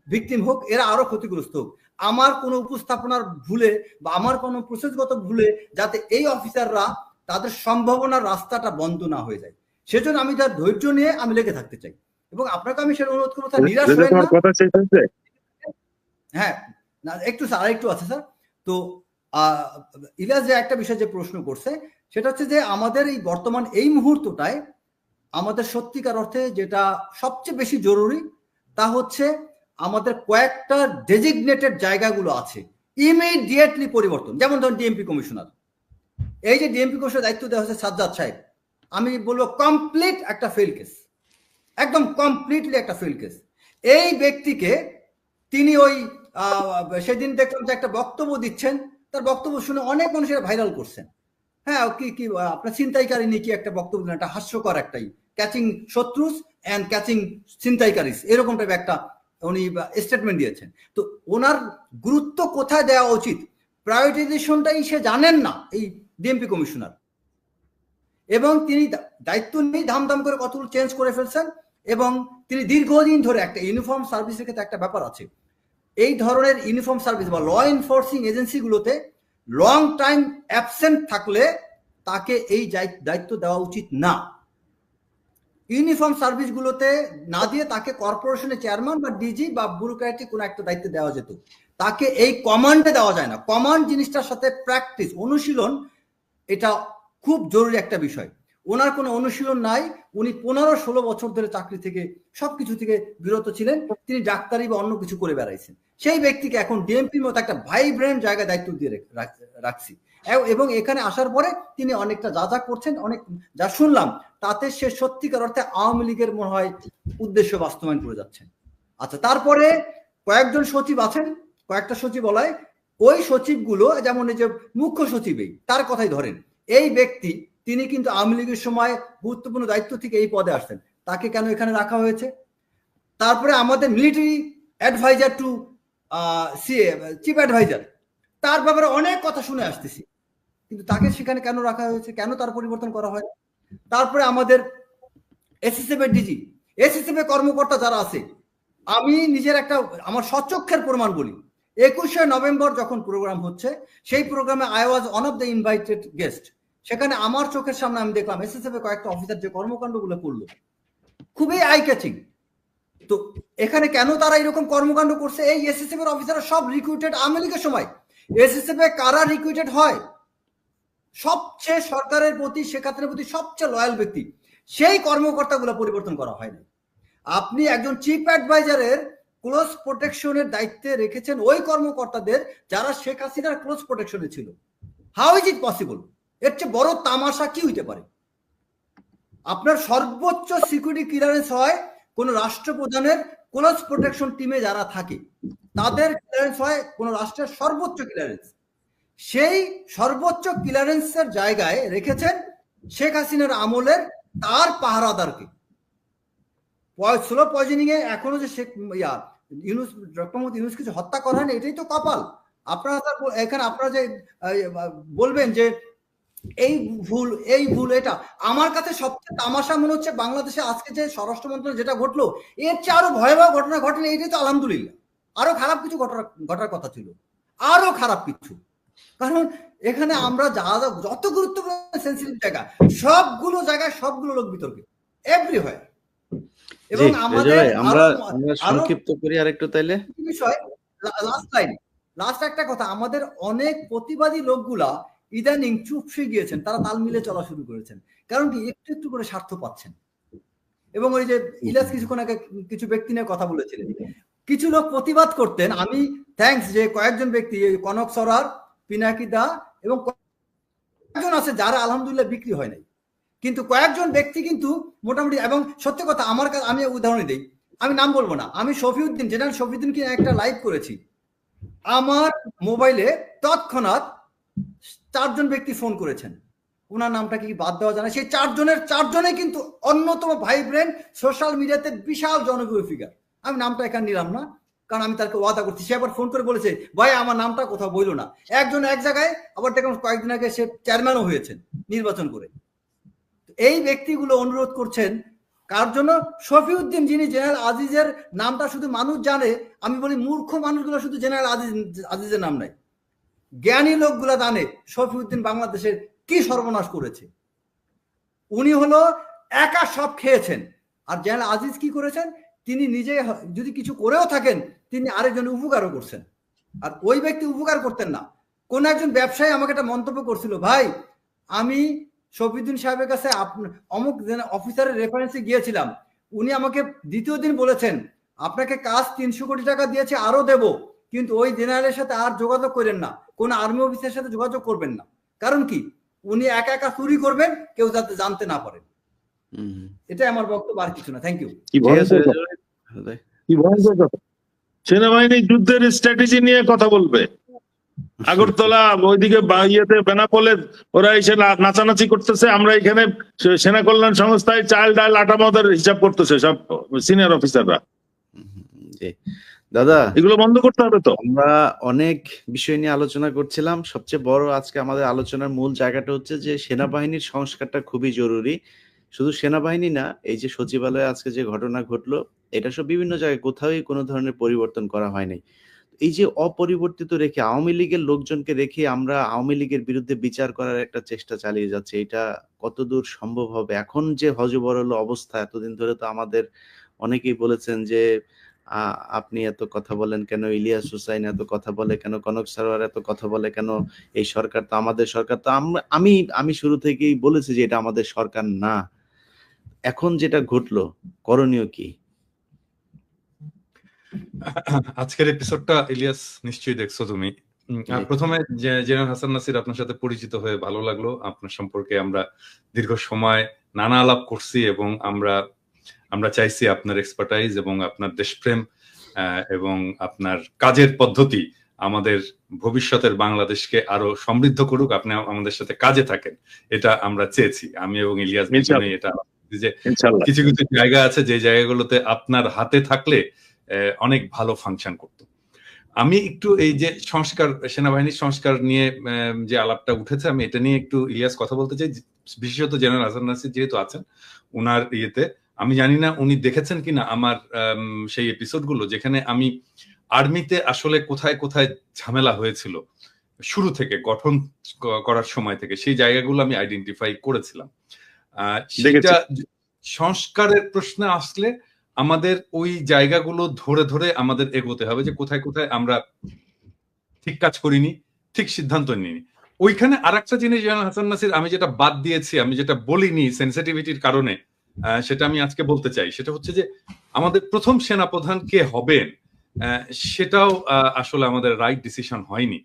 ভিকটিম হোক, এরা আরো ক্ষতিগ্রস্ত হোক। আমার কোনো উপস্থাপনার ভুলে বা আমার কোনো প্রসেসগত ভুলে যাতে এই অফিসাররা তাদের সম্ভাবনার রাস্তাটা বন্ধ না হয়ে যায়, সেজন্য আমি তার ধৈর্য নিয়ে আমি লেগে থাকতে চাই। এবং আপনাকে আমি সেটা অনুরোধ করবো, নিরাশ হয়ে না। হ্যাঁ, না একটু স্যার, আরেকটু আছে স্যার। তো ইলিয়াস যে একটা বিষয় যে প্রশ্ন করছে, সেটা হচ্ছে যে আমাদের এই বর্তমান এই মুহূর্তটায় আমাদের সত্যিকার অর্থে যেটা সবচেয়ে বেশি জরুরি, তা হচ্ছে আমাদের কয়েকটা ডেজিগনেটেড জায়গাগুলো আছে, ইমিডিয়েটলি পরিবর্তন। যেমন ধরুন ডিএমপি কমিশনার, এই যে ডিএমপি কমিশনার দায়িত্ব দেওয়া হচ্ছে সাজ্জাদ সাহেব, আমি বলবো কমপ্লিট একটা ফেল কেস, একদম কমপ্লিটলি একটা ফেল কেস। এই ব্যক্তিকে তিনি ওই সেদিন দেখলাম যে একটা বক্তব্য দিচ্ছেন, তার বক্তব্য শুনে অনেক মানুষের ভাইরাল করছেন। হ্যাঁ, কি আপনার ছিনতাইকারী নিয়ে কি একটা বক্তব্য দিলেন, একটা হাস্যকর একটাই, ক্যাচিং শত্রুস অ্যান্ড ক্যাচিং ছিনতাইকারীস, এরকম টাইপ একটা উনি স্টেটমেন্ট দিয়েছেন। তো ওনার গুরুত্ব কোথায় দেওয়া উচিত, প্রায়োরিটাইজেশনটাই সে জানেন না এই ডিএমপি কমিশনার। এবং তিনি দায়িত্ব নিয়ে ধামধাম করে কতগুলো চেঞ্জ করে ফেলছেন। এবং তিনি দীর্ঘদিন ধরে একটা ইউনিফর্ম সার্ভিসের ক্ষেত্রে একটা ব্যাপার আছে, এই ধরনের ইউনিফর্ম সার্ভিস বা ল এনফোর্সিং এজেন্সিগুলোতে লং টাইম অ্যাবসেন্ট থাকলে তাকে এই দায়িত্ব দেওয়া উচিত না। ইউনিফর্ম সার্ভিসগুলোতে না দিয়ে তাকে কর্পোরেশনের চেয়ারম্যান বা ডিজি বা ব্যুরোক্রেটিক কোনো একটা দায়িত্ব দেওয়া যেত, তাকে এই কমান্ডে দেওয়া যায় না। কমান্ড জিনিসটার সাথে প্র্যাকটিস, অনুশীলন, এটা খুব জরুরি একটা বিষয়। ওনার কোনো অনুশীলন নাই, উনি 15-16 বছর ধরে চাকরি থেকে সবকিছু থেকে বিরত ছিলেন, তিনি ডাক্তারি বা অন্য কিছু করে বেড়াইছেন। সেই ব্যক্তিকে এখন ডিএমপির মতো একটা ভাইব্রেন্ট জায়গায় দায়িত্ব দিয়ে রাখছি। এবং এখানে আসার পরে তিনি অনেকটা যা যা করছেন, অনেক যা শুনলাম, তাতে সে সত্যিকার অর্থে আওয়ামী লীগের মনে হয় উদ্দেশ্য বাস্তবায়ন করে যাচ্ছেন। আচ্ছা, তারপরে কয়েকজন সচিব আছেন, কয়েকটা সচিবালয়, ওই সচিবগুলো যেমন এই যে মুখ্য সচিবই, তার কথাই ধরেন, এই ব্যক্তি তিনি কিন্তু আওয়ামী লীগের সময় গুরুত্বপূর্ণ দায়িত্ব থেকে এই পদে আসছেন, তাকে কেন এখানে রাখা হয়েছে? তারপরে আমাদের military adviser to chief adviser, তার ব্যাপারে অনেক কথা শুনে আসতেছি, কিন্তু তাকে সেখানে কেন রাখা হয়েছে, কেন তার পরিবর্তন করা হয়? তারপরে আমাদের এসএসএফ এর ডিজি, এসএসএফ এর কর্মকর্তা যারা আছে, আমি নিজের একটা আমার স্বচক্ষের প্রমাণ বলি, 21শে নভেম্বর যখন প্রোগ্রাম হচ্ছে, সেই প্রোগ্রামে I was one of the invited guest. সেখানে আমার চোখের সামনে আমি দেখলাম এসএসএফ এর কয়েকটা অফিসার যে কর্মকাণ্ডগুলো করলো, খুবই আই ক্যাচিং। তো এখানে কেন তারা এরকম কর্মকাণ্ড করছে? এই এসএসএফ এর অফিসাররা সব রিক্রুটেড আওয়ামী লীগের সময়। এসএসএফ এ কারা রিক্রুটেড হয়? সবচেয়ে সরকারের প্রতি, শেখ হাসিনার প্রতি সবচেয়ে লয়াল ব্যক্তি, সেই কর্মকর্তাগুলো পরিবর্তন করা হয়নি। আপনি একজন চিফ অ্যাডভাইজারের ক্লোজ প্রোটেকশনের দায়িত্বে রেখেছেন ওই কর্মকর্তাদের যারা শেখ হাসিনার ক্লোজ প্রোটেকশনে ছিল। How is it possible? এর চেয়ে বড় তামাশা কি হইতে পারে? আপনার সর্বোচ্চ সিকিউরিটি ক্লিয়ারেন্স হয় কোন রাষ্ট্রপ্রধানের ক্লোজ প্রোটেকশন টিমে যারা থাকে তাদের ক্লিয়ারেন্স হয় কোন রাষ্ট্রের সর্বোচ্চ ক্লিয়ারেন্স। সেই সর্বোচ্চ ক্লিয়ারেন্সের জায়গায় রেখেছেন শেখ হাসিনার আমলের তার পাহারাদারকে। স্লো পয়জনিং এ এখনো যে শেখ ইউনূস, ডক্টর মোহাম্মদ ইউনূস কিছু হত্যা করা হয়নি, এটাই তো কপাল। আপনারা এখানে আপনারা যে বলবেন যে এই ভুল এটা, আমার কাছে সবচেয়ে তামাশা মনে হচ্ছে বাংলাদেশে আজকে যে স্বরাষ্ট্র মন্ত্রণালয় যেটা ঘটলো, এর চেয়ে আরো ভয়াবহ ঘটনা ঘটেনি, এটাই তো আলহামদুলিল্লাহ। আরো খারাপ কিছু ঘটার কথা ছিল, আরো খারাপ কিছু। কারণ এখানে আমরা যত গুরুত্বপূর্ণ সেন্সিটিভ জায়গা, সবগুলো জায়গায় সবগুলো লোক বিতর্কে এভরিওয়্যার। এবং আমাদের আমরা সংক্ষিপ্ত করি আরেকটু তাইলে বিষয়, লাস্ট একটা কথা, আমাদের অনেক প্রতিবাদী লোকগুলা ইদানিং চুপসে গিয়েছেন, তারা তাল মিলে চলা শুরু করেছেন। কারণ কি, একটু একটু করে স্বার্থ পাচ্ছেন। এবং ওই যে ইলিয়াস কিছুক্ষণ আগে কিছু ব্যক্তি নিয়ে কথা বলেছিলেন, কিছু লোক প্রতিবাদ করতেন। আমি থ্যাঙ্কস যে কয়েকজন ব্যক্তি, কনক সরার, পিনাকি দা এবং কয়েকজন আছে যারা আলহামদুলিল্লাহ বিক্রি হয় নাই, কিন্তু কয়েকজন ব্যক্তি কিন্তু মোটামুটি। এবং সত্যি কথা, আমার কাছে, আমি উদাহরণ দিই, আমি নাম বলবো না, আমি শফিউদ্দিন, জেনারেল শফিউদ্দিনকে একটা লাইভ করেছি। আমার মোবাইলে তৎক্ষণাৎ 4 জন ব্যক্তি ফোন করেছেন, ওনার নামটা কি বাদ দেওয়া যায় না। সেই 4 জনে কিন্তু অন্যতম ভাইব্রেন্ট সোশ্যাল মিডিয়াতে বিশাল জনপ্রিয় ফিগার। আমি নামটা এখানে নিলাম না, কারণ আমি তাকে ওয়াদা করছি। সে আবার ফোন করে বলেছে, ভাই আমার নামটা কোথাও বললো না। একজন এক জায়গায়, আবার দেখুন কয়েকদিন আগে সে চেয়ারম্যানও হয়েছেন নির্বাচন করে। এই ব্যক্তিগুলো অনুরোধ করছেন কার জন্য? শফিউদ্দিন, যিনি জেনারেল আজিজের নামটা শুধু মানুষ জানে। আমি বলি মূর্খ মানুষগুলো শুধু জেনারেল আজিজের নাম নাই, জ্ঞানী লোকগুলা জানে শফিউদ্দিন বাংলাদেশের কি সর্বনাশ করেছে। উনি হলো একা সব খেয়েছেন। আর জেনারেল আজিজ কি করেছেন? তিনি নিজে যদি কিছু করেও থাকেন, তিনি আরেকজনের উপকারও করছেন। আর ওই ব্যক্তি উপকার করতেন না। কোন একজন ব্যবসায়ী আমাকে একটা মন্তব্য করছিল, ভাই আমি শফিউদ্দিন সাহেবের কাছে অমুক অফিসারের রেফারেন্সে গিয়েছিলাম, উনি আমাকে দ্বিতীয় দিন বলেছেন আপনাকে কাজ 300 কোটি টাকা দিয়েছে, আরো দেব, কিন্তু ওই জেনারেলের সাথে আর যোগাযোগ করেন না, কোন আর্মি অফিসারের সাথে যোগাযোগ করবেন না। কারণ কি, উনি একা একা চুরি করবেন, কেউ যাতে জানতে না পারেন। এটাই আমার বক্তব্য, আর কিছু না। Thank you. সেনাবাহিনী যুদ্ধের স্ট্র্যাটেজি নিয়ে কথা বলবে, আগরতলা ওইদিকে ইয়েতে বেনাপোলে ওরা এসে নাচানাচি করতেছে, আমরা এখানে সেনা কল্যাণ সংস্থায় চাল ডাল আটা মদের হিসাব করতেছে সব সিনিয়র অফিসাররা। দাদা, এগুলো বন্ধ করতে হবে। তো আমরা অনেক বিষয় নিয়ে আলোচনা করছিলাম, সবচেয়ে বড় আজকে আমাদের আলোচনার মূল জায়গাটা হচ্ছে যে সেনাবাহিনীর সংস্কারটা খুবই জরুরি। শুধু সেনাবাহিনী না, এই যে সচিবালয়ে আজকে যে ঘটনা ঘটলো, এটা সব বিভিন্ন জায়গায় কোথাওই কোনো ধরনের পরিবর্তন করা হয়নি। এই যে অপরিবর্তিত রেখে আওয়ামী লীগের লোকজনকে রেখে আমরা আওয়ামী লীগের বিরুদ্ধে বিচার করার একটা চেষ্টা চালিয়ে যাচ্ছে, এটা কতদূর সম্ভব হবে? এখন যে হযবরল অবস্থা, এতদিন ধরে তো আমাদের অনেকেই বলেছেন যে আপনি এত কথা বলেন কেন, ইলিয়াস হুসাইন এত কথা বলে কেন, কনক সারোয়ার এত কথা বলে কেন, এই সরকার তো আমাদের সরকার। তো আমি শুরু থেকেই বলেছি যে এটা আমাদের সরকার না। এখন যেটা ঘটলো, করণীয় কি? আজকের এপিসোডটা ইলিয়াস নিশ্চয়ই দেখছো তুমি। প্রথমে জেনারেল হাসান নাসির, আপনার সাথে পরিচিত হয়ে ভালো লাগলো। আপনার সম্পর্কে আমরা দীর্ঘ সময় নানা আলাপ করছি এবং আমরা চাইছি আপনার এক্সপার্টাইজ এবং আপনার দেশপ্রেম এবং আপনার কাজের পদ্ধতি আমাদের ভবিষ্যতের বাংলাদেশকে আরো সমৃদ্ধ করুক, আপনি আমাদের সাথে কাজে থাকেন, এটা আমরা চেয়েছি। আমি এবং ইলিয়াস এটা যে কিছু কিছু জায়গা আছে যে জায়গাগুলোতে আপনার হাতে থাকলে অনেক ভালো ফাংশন করতো। আমি একটু এই যে সংস্কার, সেনাবাহিনীর সংস্কার নিয়ে যে আলাপটা উঠেছে, আমি এটা নিয়ে একটু ইলিয়াস কথা বলতে চাই। বিশেষত জেনারেল হাসান নাসির যেহেতু আছেন, উনার ইয়েতে আমি জানি না উনি দেখেছেন কিনা আমার সেই এপিসোডগুলো, যেখানে আমি আর্মিতে আসলে কোথায় কোথায় ঝামেলা হয়েছিল শুরু থেকে, গঠন করার সময় থেকে, সেই জায়গাগুলো আমি আইডেন্টিফাই করেছিলাম। সেটা সংস্কারের প্রশ্নে আসলে আমাদের ওই জায়গাগুলো ধরে ধরে আমাদের এগোতে হবে, যে কোথায় কোথায় আমরা ঠিক কাজ করিনি, ঠিক সিদ্ধান্ত নিইনি। ওইখানে আরেকটা জিনিস জেনারেল হাসান নাসির, আমি যেটা বাদ দিয়েছি, আমি যেটা বলিনি সেনসিটিভিটির কারণে, সেটা আমি আজকে বলতে চাই। সেটা হচ্ছে যে আমাদের প্রথম সেনাপ্রধান কে হবেন, সেটাও আসলে আমাদের রাইট ডিসিশন হয়নি।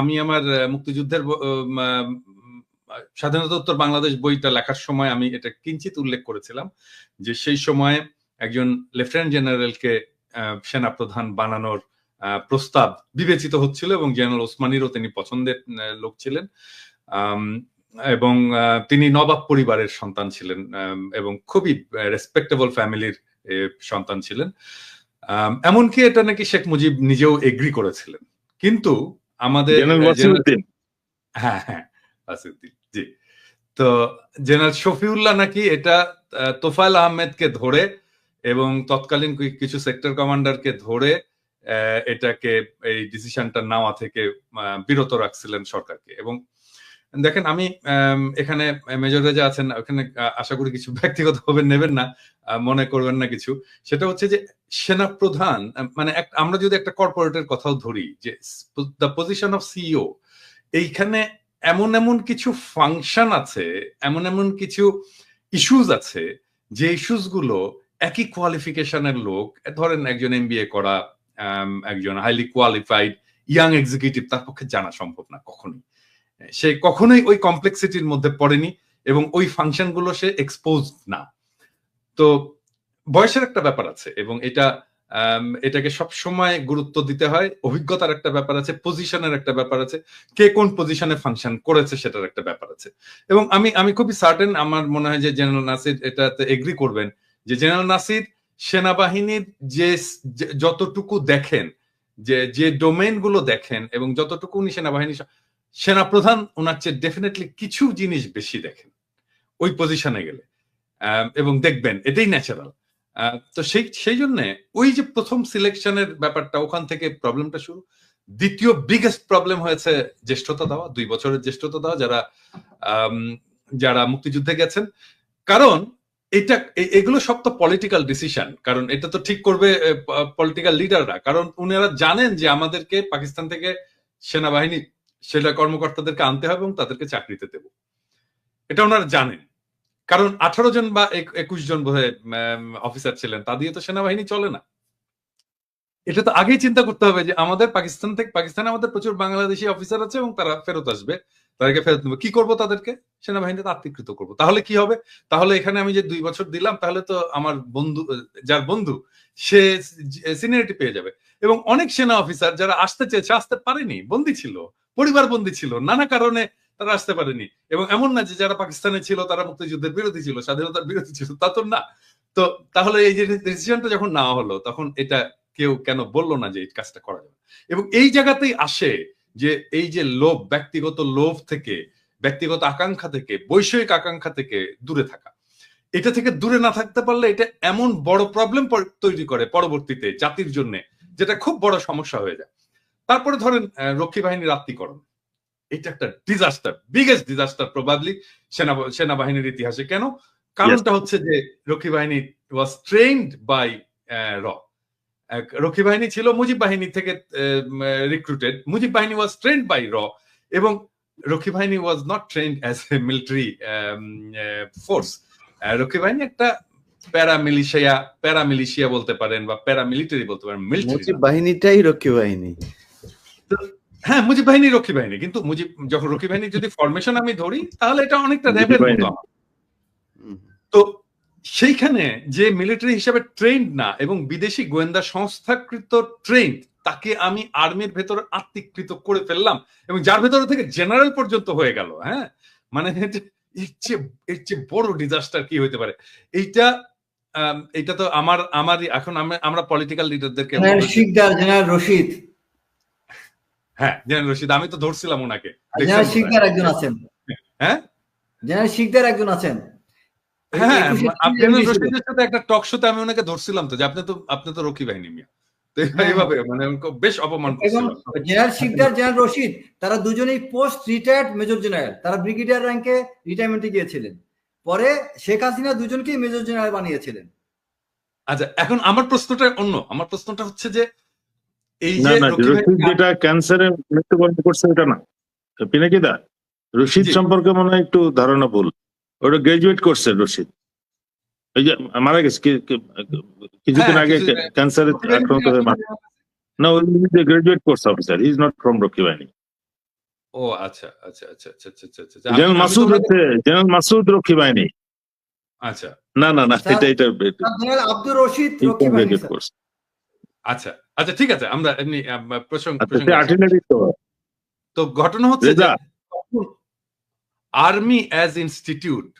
আমি আমার মুক্তিযুদ্ধের স্বাধীনতোত্তর বাংলাদেশ বইটা লেখার সময় আমি এটা কিঞ্চিত উল্লেখ করেছিলাম যে সেই সময় একজন লেফটেন্যান্ট জেনারেলকে সেনাপ্রধান বানানোর প্রস্তাব বিবেচিত হচ্ছিল এবং জেনারেল ওসমানীরও তিনি পছন্দের লোক ছিলেন, এবং তিনি নবাব পরিবারের সন্তান ছিলেন এবং খুবই রেসপেক্টেবল ফ্যামিলির সন্তান ছিলেন। এমনকি এটা নাকি শেখ মুজিব নিজেও এগ্রি করেছিলেন। কিন্তু আমাদের হ্যাঁ হ্যাঁ ওয়াসিউদ্দিন জি, তো জেনারেল শফিউল্লাহ নাকি এটা তোফায়েল আহমেদকে ধরে এবং তৎকালীন কিছু সেক্টর কমান্ডারকে ধরে এটাকে এই ডিসিশনটা নেওয়া থেকে বিরত রাখছিলেন সরকারকে। এবং দেখেন আমি এখানে মেজর রেজা আছেন, ওখানে আশা করি কিছু ব্যক্তিগত ভাবে নেবেন না, মনে করবেন না কিছু। সেটা হচ্ছে যে সেনাপ্রধান মানে আমরা যদি একটা কর্পোরেটের কথাও ধরি যে দ্য পজিশন অফ সিইও, এইখানে এমন এমন কিছু ফাংশন আছে, এমন এমন কিছু ইস্যুজ আছে যে ইস্যুস গুলো একই কোয়ালিফিকেশনের লোক, ধরেন একজন এমবিএ করা একজন হাইলি কোয়ালিফাইড ইয়াং এক্সিকিউটিভ, তার পক্ষে জানা সম্ভব না কখনোই। সে কখনোই ওই কমপ্লেক্সিটির মধ্যে পড়েনি এবং ওই ফাংশন গুলো সে এক্সপোজ না। তো বয়সের একটা ব্যাপার আছে এবং এটাকে সব সময় গুরুত্ব দিতে হয়। অভিজ্ঞতার একটা ব্যাপার আছে, পজিশনের একটা ব্যাপার আছে, কে কোন পজিশনে ফাংশন করেছে সেটার একটা ব্যাপার আছে। এবং আমি খুবই সার্টেন, আমার মনে হয় যে জেনারেল নাসির এটাতে এগ্রি করবেন যে জেনারেল নাসির সেনাবাহিনীর যে যতটুকু দেখেন, যে ডোমেইন গুলো দেখেন এবং যতটুকু উনি সেনাপ্রধান ওনার চেয়ে ডেফিনেটলি কিছু জিনিস বেশি দেখেন ওই পজিশনে গেলে, এবং দেখবেন এটাই ন্যাচারাল। তো সেই জন্য ওই যে প্রথম সিলেকশনের ব্যাপারটা, ওখান থেকে প্রবলেমটা শুরু। দ্বিতীয় বিগেস্ট প্রবলেম হয়েছে জ্যেষ্ঠতা দেওয়া, 2 বছরের জ্যেষ্ঠতা দেওয়া যারা মুক্তিযুদ্ধে গেছেন। কারণ এগুলো সব তো পলিটিক্যাল ডিসিশন, কারণ এটা তো ঠিক করবে পলিটিক্যাল লিডাররা। কারণ উনারা জানেন যে আমাদেরকে পাকিস্তান থেকে সেনাবাহিনী সেনা কর্মকর্তাদেরকে আনতে হবে এবং তাদেরকে চাকরিতে দেব, এটা ওনারা জানেন। কারণ 18 জন বা 21 জন বোধহয় অফিসার ছিলেন, তা দিয়ে তো সেনাবাহিনী চলে না। এটা তো আগেই চিন্তা করতে হবে যে আমাদের পাকিস্তানে আমাদের প্রচুর বাংলাদেশি অফিসার আছে এবং তারা ফেরত আসবে, তাদেরকে ফেরত নেবো। কি করবো? তাদেরকে সেনাবাহিনীতে আত্মীকৃত করবো। তাহলে কি হবে? তাহলে এখানে আমি যে 2 বছর দিলাম, তাহলে তো আমার যার বন্ধু সে সিনিয়রিটি পেয়ে যাবে। এবং অনেক সেনা অফিসার যারা আসতে চেয়েছে, আসতে পারেনি, বন্দী ছিল, পরিবার বন্দী ছিল, নানা কারণে তারা আসতে পারেনি। এবং এমন না যে যারা পাকিস্তানে ছিল তারা মুক্তিযুদ্ধের বিরোধী ছিল, স্বাধীনতার বিরোধী ছিল, তা তো না। তো তাহলে এই যে ডিসিশনটা যখন নেওয়া হলো, তখন এটা কেউ কেন বললো না যে এই কাজটা করা যাবে? এবং এই জায়গাতেই আসে যে এই যে লোভ, ব্যক্তিগত লোভ থেকে, ব্যক্তিগত আকাঙ্ক্ষা থেকে, বৈষয়িক আকাঙ্ক্ষা থেকে দূরে থাকা। এটা থেকে দূরে না থাকতে পারলে এটা এমন বড় প্রবলেম তৈরি করে পরবর্তীতে জাতির জন্য, যেটা খুব বড় সমস্যা হয়ে যায়। তারপরে ধরেন রক্ষী বাহিনীর আত্মীকরণ, এটা একটা ডিজাস্টার, বিগেস্ট ডিজাস্টার প্রবাবলি সেনাবাহিনীর ইতিহাসে। কেন? কারণটা হচ্ছে যে রক্ষী বাহিনী ওয়াজ ট্রেইনড বাই র। রক্ষী বাহিনী ছিল মুজিব বাহিনী থেকে রিক্রুটেড, মুজিব বাহিনী ওয়াজ ট্রেন্ড বাই র, এবং রক্ষী বাহিনী was not trend as a military force. রক্ষী বাহিনী একটা প্যারামিলিশিয়া বলতে পারেন বা প্যারামিলিটারি বলতে পারেন। মুজিব বাহিনীটাই রক্ষী বাহিনী। হ্যাঁ, মুজিব বাহিনী রক্ষী বাহিনী, কিন্তু যখন রক্ষী বাহিনী যদি ফরমেশন আমি ধরি, তাহলে এটা অনেকটা র্যাবের মতো। তো সেইখানে যে মিলিটারি হিসাবে ট্রেন্ড না এবং বিদেশি গোয়েন্দা সংস্থাকৃত ট্রেন্ড, তাকে আমি আর্মির ভেতরে আত্মীকৃত করে ফেললাম এবং যার ভেতরে থেকে জেনারেল পর্যন্ত হয়ে গেল। হ্যাঁ, মানে এর চেয়ে বড় ডিজাস্টার কি হইতে পারে? এইটা তো আমারই এখন আমরা পলিটিক্যাল লিডারদেরকে জেনারেল রশিদ, হ্যাঁ জেনারেল রশিদ, আমি তো ধরছিলাম ওনাকে। জেনারেল শিকদার একজন আছেন, হ্যাঁ জেনারেল শিকদার একজন আছেন। হ্যাঁ, জেনারেল রশিদের সাথে একটা টক শোতে আমি ওনাকে ধরছিলাম তো যে আপনি তো রক্ষী বাহিনী মিয়া, এইভাবে মানে বেশ অপমান করছিলাম। জেনারেল শিকদার, জেনারেল রশিদ, তারা দুজনেই পোস্ট রিটায়ার্ড মেজর জেনারেল, তারা ব্রিগেডিয়ার র্যাঙ্কে রিটায়ারমেন্টে গিয়েছিলেন, পরে শেখ হাসিনা দুজনকেই মেজর জেনারেল বানিয়েছিলেন। আচ্ছা, এখন আমার প্রশ্নটা অন্য। আমার প্রশ্নটা হচ্ছে যে এই যে যেটা ক্যান্সারে মৃত্যুবরণ করছে এটা না, পিনাকিদা রশিদ সম্পর্কে মনে হয় একটু ধারণা ভুল। ওটা গ্রাজুয়েট করছে রশিদ, এই যে মারা গেছে কিছুদিন আগে ক্যান্সারে আক্রান্ত হয়ে মারা। না, graduate course officer, he is not from রক্ষী বাহিনী। ও আচ্ছা আচ্ছা আচ্ছা আচ্ছা আচ্ছা আচ্ছা আচ্ছা। জেনারেল মাসুদ হচ্ছে জেনারেল মাসুদ রক্ষী বাহিনী। আচ্ছা না না না, স্যার, এটা জেনারেল আব্দুর রশিদ রক্ষী বাহিনী স্যার। করছে। আচ্ছা আচ্ছা ঠিক আছে, আমরা এমনি প্রসঙ্গ আচ্ছা, সে আর্টিলারি তো। তো ঘটনা হচ্ছে যে রেজা, আর্মি অ্যাজ ইনস্টিটিউট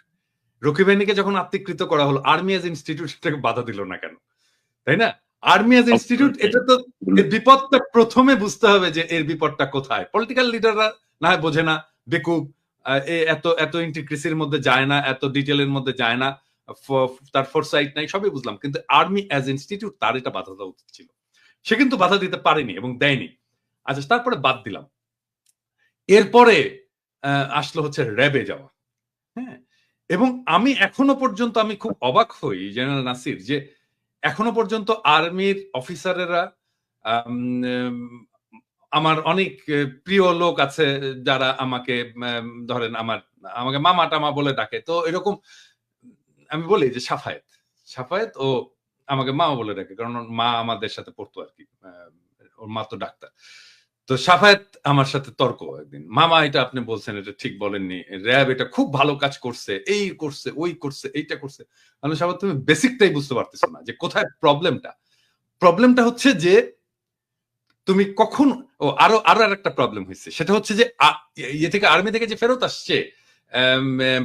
রক্ষী বাহিনীকে যখন আত্মীকৃত করা হলো, আর্মি অ্যাজ ইনস্টিটিউট সেটাকে বাধা দিল না কেন, তাই না? আর্মি অ্যাজ ইনস্টিটিউট, এটা তো এর বিপদটা প্রথমে বুঝতে হবে যে এর বিপদটা কোথায়। পলিটিক্যাল লিডাররা না হয় বোঝে না, বেকুব, এত এত ইন্টিগ্রেসির মধ্যে যায় না, এত ডিটেলের মধ্যে যায় না, তার ফোরসাইট নাই, সবই বুঝলাম, কিন্তু আর্মি অ্যাজ ইনস্টিটিউট তার এটা বাধা দেওয়া উচিত ছিল। সে কিন্তু বাধা দিতে পারেনি এবং দেয়নি। আচ্ছা, তারপরে বাদ দিলাম। এরপরে আসলো হচ্ছে র্যাবে যাওয়া। হ্যাঁ, এবং আমি এখনো পর্যন্ত আমি খুব অবাক হই জেনারেল নাসির, যে এখনো পর্যন্ত আর্মির অফিসারেরা, আমার অনেক প্রিয় লোক আছে যারা আমাকে ধরেন আমাকে মামা টামা বলে ডাকে, তো এরকম আমি বলি যে সাফায়েত ও আমাকে মামা বলে ডাকে, কারণ ওর মা আমাদের সাথে পড়তো আর কি, ওর মা তো ডাক্তার। তো সাফায়েত আমার সাথে তর্ক একদিন, মামা এটা আপনি বলছেন এটা ঠিক বলেননি, র্যাব এটা খুব ভালো কাজ করছে, এই করছে ওই করছে এইটা করছে। আমি সাফায়েত, তুমি বেসিকটাই বুঝতে পারতেছো না যে কোথায় প্রবলেমটা হচ্ছে যে তুমি কখন, ও আরো আরো একটা প্রবলেম হয়েছে, সেটা হচ্ছে যে ইয়ে থেকে আর্মি থেকে যে ফেরত আসছে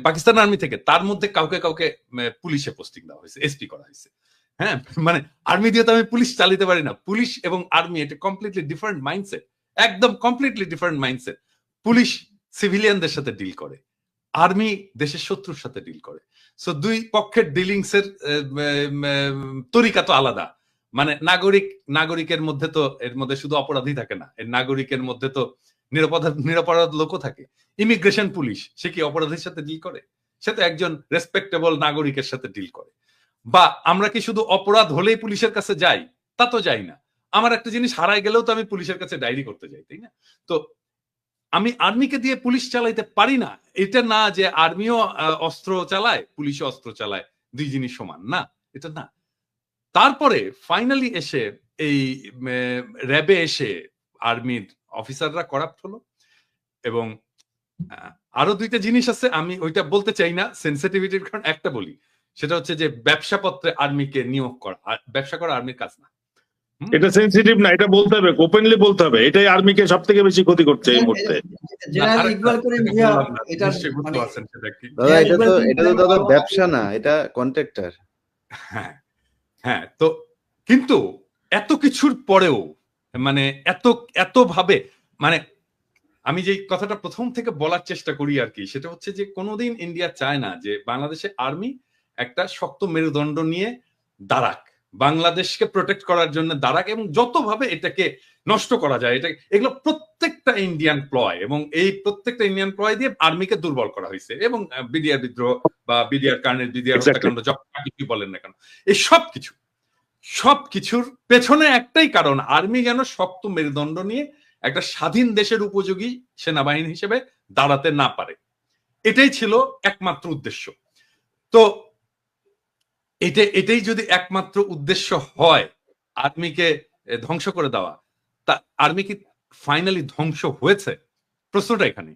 পাকিস্তান আর্মি থেকে, তার মধ্যে কাউকে কাউকে পুলিশে পোস্টিং দেওয়া হয়েছে, এসপি করা হয়েছে। হ্যাঁ, মানে আর্মি দিয়ে তো আমি পুলিশ চালাতে পারি না। পুলিশ এবং আর্মি এটা কমপ্লিটলি ডিফারেন্ট মাইন্ডসেট, একদম কমপ্লিটলি ডিফারেন্ট মাইন্ডসেট। পুলিশ সিভিলিয়ানদের সাথে ডিল করে, আর্মি দেশের শত্রুর সাথে ডিল করে। সো দুই পক্ষের ডিলিংস এর তরিকা তো আলাদা। মানে নাগরিকের মধ্যে তো এর মধ্যে শুধু অপরাধী থাকে না, এর নাগরিকের মধ্যে তো নিরপরাধ লোকও থাকে। ইমিগ্রেশন পুলিশ, সে কি অপরাধীর সাথে ডিল করে? সে তো একজন রেসপেক্টেবল নাগরিকের সাথে ডিল করে। বা আমরা কি শুধু অপরাধ হলেই পুলিশের কাছে যাই? তা তো যাই না। আমার একটা জিনিস হারাই গেলেও তো আমি পুলিশের কাছে ডায়েরি করতে যাই, তাই না? তো আমি আর্মিকে দিয়ে পুলিশ চালাইতে পারি না, এটা না যে আর্মিও অস্ত্র চালায় পুলিশও অস্ত্র চালায়, দুই জিনিস সমান না, এটা না। তারপরে ফাইনালি এসে এই র্যাবে এসে আর্মির অফিসাররা করাপ্ট হলো। এবং আরো দুইটা জিনিস আছে, আমি ওইটা বলতে চাই না সেন্সিটিভিটির কারণ, একটা বলি, সেটা হচ্ছে যে ব্যবসা পত্রে আর্মিকে নিয়োগ করা, ব্যবসা করা আর্মির কাজ না। এটা সেনসিটিভ না, এটা বলতে হবে, ওপেনলি বলতে হবে, এটাই আর্মিকে সব থেকে বেশি ক্ষতি করছে এই মুহূর্তে। জেনারেল ইকবাল করিম জিয়া, এটা মানে দাদা এটা তো দাদা ব্যবসা না, এটা কন্ট্রাক্টর। হ্যাঁ হ্যাঁ, তো কিন্তু এত কিছুর পরেও মানে এত ভাবে, মানে আমি যে কথাটা প্রথম থেকে বলার চেষ্টা করি আর কি, সেটা হচ্ছে যে কোনোদিন ইন্ডিয়া চায় না যে বাংলাদেশে আর্মি একটা শক্ত মেরুদণ্ড নিয়ে দাঁড়াক, বাংলাদেশকে প্রোটেক্ট করার জন্য দাঁড়াক, এবং যতভাবে এটাকে নষ্ট করা যায় এটা, এগুলো প্রত্যেকটা ইন্ডিয়ান প্লয়, এবং এই প্রত্যেকটা ইন্ডিয়ান প্লয় দিয়ে আর্মিকে দুর্বল করা হয়েছে। এবং বিডিআর বিদ্রোহ বা বিডিআর কার্নেল, বিডিআর হত্যাকাণ্ড, যখন কিছু বলেন না কেন, এই সবকিছুর পেছনে একটাই কারণ, আর্মি যেন শক্ত মেরুদণ্ড নিয়ে একটা স্বাধীন দেশের উপযোগী সেনাবাহিনী হিসেবে দাঁড়াতে না পারে, এটাই ছিল একমাত্র উদ্দেশ্য। তো এটাই যদি একমাত্র উদ্দেশ্য হয় আর্মিকে ধ্বংস করে দেওয়া, তা আর্মি কি ফাইনালি ধ্বংস হয়েছে? প্রশ্নটা এখানে।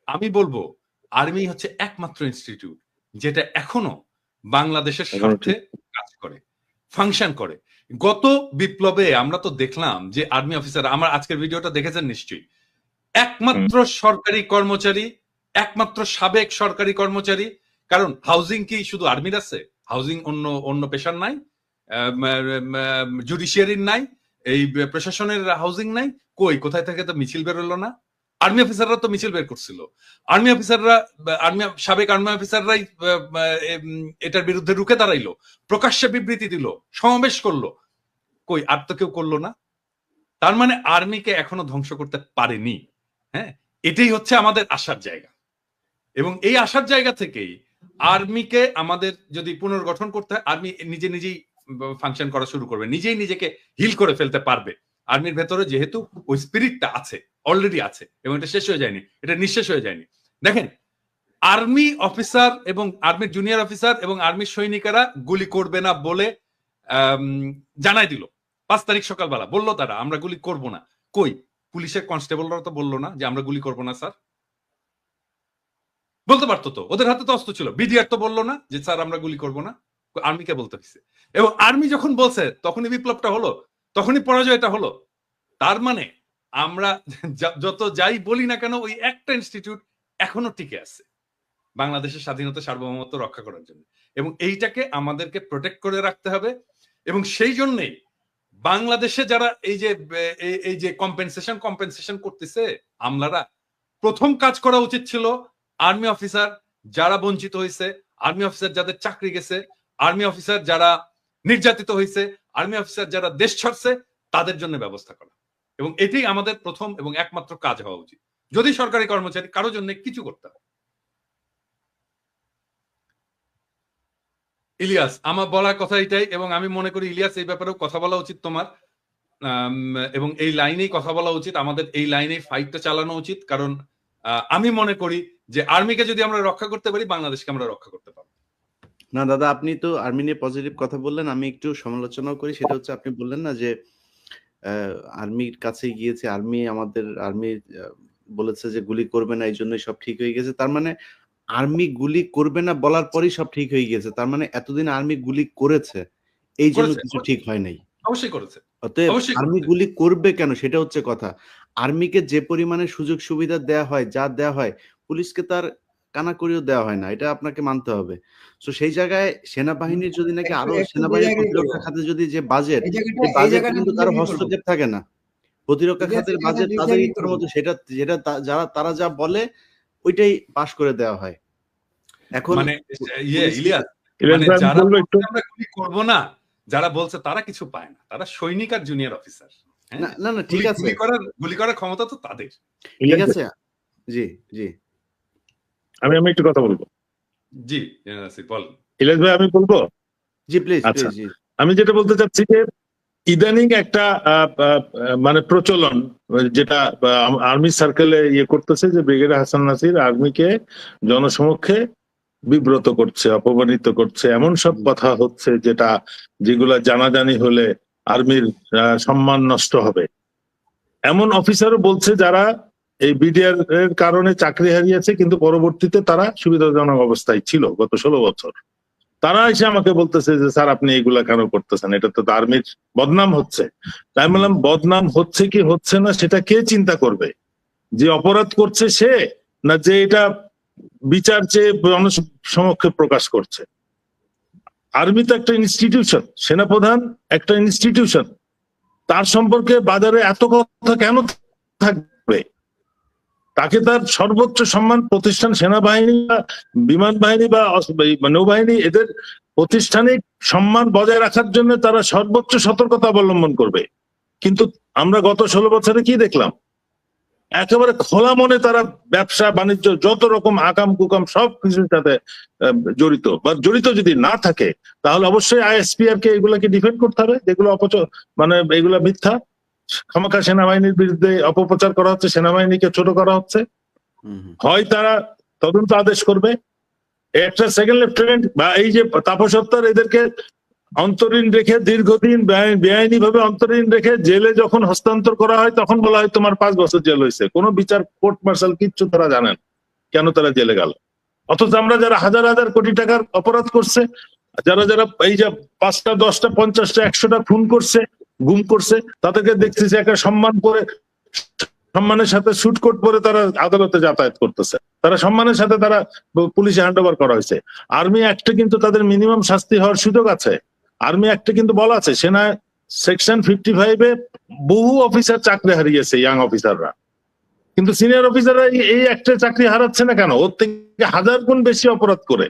আমি বলবো আর্মি হচ্ছে একমাত্র ইনস্টিটিউট যেটা এখনো বাংলাদেশের স্বার্থে কাজ করে, ফাংশন করে। গত বিপ্লবে আমরা তো দেখলাম যে আর্মি অফিসার, আমার আজকের ভিডিওটা দেখেছেন নিশ্চয়ই, একমাত্র সরকারি কর্মচারী, একমাত্র সাবেক সরকারি কর্মচারী। কারণ হাউজিং কি শুধু আর্মির আছে? হাউজিং অন্য পেশার নাই, জুডিশিয়ারির নাই, এই প্রশাসনের হাউজিং নাই, কোথায় থেকে তো মিছিল বেরোলো না? আর্মি অফিসাররা তো মিছিল বের করছিল। আর্মি অফিসাররা, সাবেক আর্মি অফিসাররাই এটার বিরুদ্ধে রুখে দাঁড়াইলো, প্রকাশ্যে বিবৃতি দিল, সমাবেশ করলো। আর তো কেউ করলো না। তার মানে আর্মিকে এখনো ধ্বংস করতে পারেনি। হ্যাঁ, এটাই হচ্ছে আমাদের আশার জায়গা। এবং এই আশার জায়গা থেকেই আর্মিকে আমাদের যদি পুনর্গঠন করতে হয়, আর্মি নিজেই ফাংশন করা শুরু করবে, নিজেই নিজেকে হিল করে ফেলতে পারবে। আর্মির ভেতরে যেহেতু ওই স্পিরিটটা আছে, অলরেডি আছে, এবং এটা শেষ হয়ে যায়নি, এটা নিঃশেষ হয়ে যায়নি। দেখেন, আর্মি অফিসার এবং আর্মির জুনিয়র অফিসার এবং আর্মির সৈনিকেরা গুলি করবে না বলে জানাই দিল 5 তারিখ সকালবেলা, বললো তারা আমরা গুলি করব না। পুলিশের কনস্টেবলরা তো বললো না যে আমরা গুলি করবো না স্যার? বলতে পারতো তো, ওদের হাতে তো অস্ত্র ছিল। বিডিআর তো বললো না যে স্যার আমরা গুলি করবো না, আর্মিকে বলতে হয়েছে। এবং আর্মি যখন বলছে তখনই বিপ্লবটা হলো, তখনই পরাজয়টা হলো। তার মানে আমরা যত যাই বলি না কেন, ওই একটা ইনস্টিটিউট এখনো টিকে আছে বাংলাদেশের স্বাধীনতা সার্বভৌমত্ব রক্ষা করার জন্য, এবং এইটাকে আমাদেরকে প্রোটেক্ট করে রাখতে হবে। এবং সেই জন্যই বাংলাদেশে যারা এই যে কম্পেনসেশন করতেছে আমলারা, প্রথম কাজ করা উচিত ছিল আর্মি অফিসার যারা বঞ্চিত হয়েছে, আর্মি অফিসার যাদের চাকরি গেছে, আর্মি অফিসার যারা নির্যাতিত হয়েছে, আর্মি অফিসার যারা দেশ ছাড়ছে, তাদের জন্য ব্যবস্থা করা। এবং এটাই আমাদের প্রথম এবং একমাত্র কাজ হওয়া উচিত যদি সরকারি কর্মচারী কারো জন্য কিছু করতে হয়। ইলিয়াস, আমার বলার কথা এটাই, এবং আমি মনে করি ইলিয়াস এই ব্যাপারেও কথা বলা উচিত তোমার, এবং এই লাইনেই কথা বলা উচিত, আমাদের এই লাইনেই ফাইটটা চালানো উচিত। কারণ আমি মনে করি যে আর্মিকে যদি আমরা রক্ষা করতে পারি, বাংলাদেশকে আমরা রক্ষা করতে পারবো। না দাদা, আপনি তো আর্মি নিয়ে পজিটিভ কথা বললেন, আমি একটু সমালোচনাও করি। সেটা হচ্ছে আপনি বললেন না যে আর্মির কাছে গিয়েছে, আর্মি বলেছে যে গুলি করবে না, এই জন্যই সব ঠিক হয়ে গেছে। তার মানে আর্মি গুলি করবে না বলার পরই সব ঠিক হয়ে গিয়েছে। তার মানে এতদিন আর্মি গুলি করেছে, এই জন্য কিছু ঠিক হয় নাই। অবশ্যই করেছে। অতএব আর্মি গুলি করবে কেন, সেটা হচ্ছে কথা। আর্মিকে যে পরিমাণে সুযোগ সুবিধা দেয়া হয়, যা দেয়া হয়, পুলিশকে তার কানাকড়িও দেওয়া হয় না, এটা আপনাকে মানতে হবে। তো সেই জায়গায় সেনাবাহিনীর যদি নাকি আরো সেনাবাহিনীর প্রতিরক্ষা খাতে যদি যে বাজেট, কিন্তু কারো হস্তক্ষেপ থাকে না। প্রতিরক্ষা খাতের বাজেট তাদের ইচ্ছার মতো, যেটা তারা যা বলে ওইটাই পাস করে দেওয়া হয়। এখন মানে ইলিয়াস, যারা আমরা গুলি করব না, যারা বলছে তারা কিছু পায় না, তারা সৈনিক আর জুনিয়র অফিসার। না না, ঠিক আছে, গুলি করার ক্ষমতা তো তাদের। ঠিক আছে, জি জি, আমি একটু কথা বলবো। জি বল ইলিয়াস ভাই, আমি বলবো? জি প্লিজ। আচ্ছা, আমি যেটা বলতে চাচ্ছি যে ইদানিং একটা মানে প্রচলন, যেটা আর্মি সার্কেলে করতেছে, যে ব্রিগেডিয়ার হাসান নাসির আর্মিকে জনসমক্ষে বিব্রত করছে, অপমানিত করছে, এমন সব কথা হচ্ছে যেগুলা জানাজানি হলে আর্মির সম্মান নষ্ট হবে। এমন অফিসারও বলছে যারা এই বিডিআর এর কারণে চাকরি হারিয়েছে, কিন্তু পরবর্তীতে তারা সুবিধাজনক অবস্থায় ছিল গত 16 বছর। তারা এসে আমাকে বলতেছে যে স্যার আপনি এইগুলা কেন করতেছেন, এটা তো আর্মির বদনাম হচ্ছে। তাই বললাম, বদনাম হচ্ছে কি হচ্ছে না সেটা কে চিন্তা করবে? যে অপরাধ করছে সে, না যে এটা বিচার চেয়ে জনসমক্ষে প্রকাশ করছে? আর্মি তো একটা ইনস্টিটিউশন, সেনাপ্রধান একটা ইনস্টিটিউশন, তার সম্পর্কে বাজারে এত কথা কেন থাকবে? তাকে তার সর্বোচ্চ সম্মান প্রতিষ্ঠান, সেনাবাহিনী বা বিমান বাহিনী বা নৌবাহিনী, এদের প্রতিষ্ঠানিক সম্মান বজায় রাখার জন্য তারা সর্বোচ্চ সতর্কতা অবলম্বন করবে। কিন্তু আমরা গত 16 বছরে কি দেখলাম? একেবারে খোলা মনে তারা ব্যবসা বাণিজ্য যত রকম আকাম কুকাম সব কিছুর সাথে জড়িত, বা জড়িত যদি না থাকে তাহলে অবশ্যই আইএসপিআর কে এগুলাকে ডিফেন্ড করতে হবে, যেগুলো এগুলা মিথ্যা। খামাখা সেনাবাহিনীর বিরুদ্ধে অপপ্রচার করা হচ্ছে, সেনাবাহিনীকে ছোট করা হচ্ছে। হয় তারা তদন্ত আদেশ করবে, একটা সেকেন্ড লেফটেন্যান্ট বা এই যে তাপস হত্যার, এদেরকে অন্তরীণ রেখে দীর্ঘদিন বেআইনি ভাবে অন্তরীণ রেখে জেলে যখন হস্তান্তর করা হয়, তখন বলা হয় তোমার 5 বছর জেল হয়েছে। কোনো বিচার, কোর্ট মার্শাল কিচ্ছু তারা জানেন কেন তারা জেলে গেল। অথচ আমরা যারা হাজার হাজার কোটি টাকার অপরাধ করছে, যারা এই যে 5টা 10টা 50টা 100টা খুন করছে, গুম করছে, তাদেরকে দেখতেছি একটা সম্মানের সাথে স্যুট কোট পরে তারা আদালতে যাতায়াত করতেছে, তারা সম্মানের সাথে তারা পুলিশে হ্যান্ড ওভার করা হয়েছে। আর্মি অ্যাক্টে কিন্তু তাদের মিনিমাম শাস্তি হওয়ার সুযোগ আছে। আর্মি অ্যাক্টে কিন্তু বলা আছে, সেনা সেকশন 55-এ বহু অফিসার চাকরি হারিয়েছে, ইয়াং অফিসাররা, কিন্তু সিনিয়র অফিসাররা এই অ্যাক্টে চাকরি হারাচ্ছে না কেন? ওর থেকে 1000 গুণ বেশি অপরাধ করে।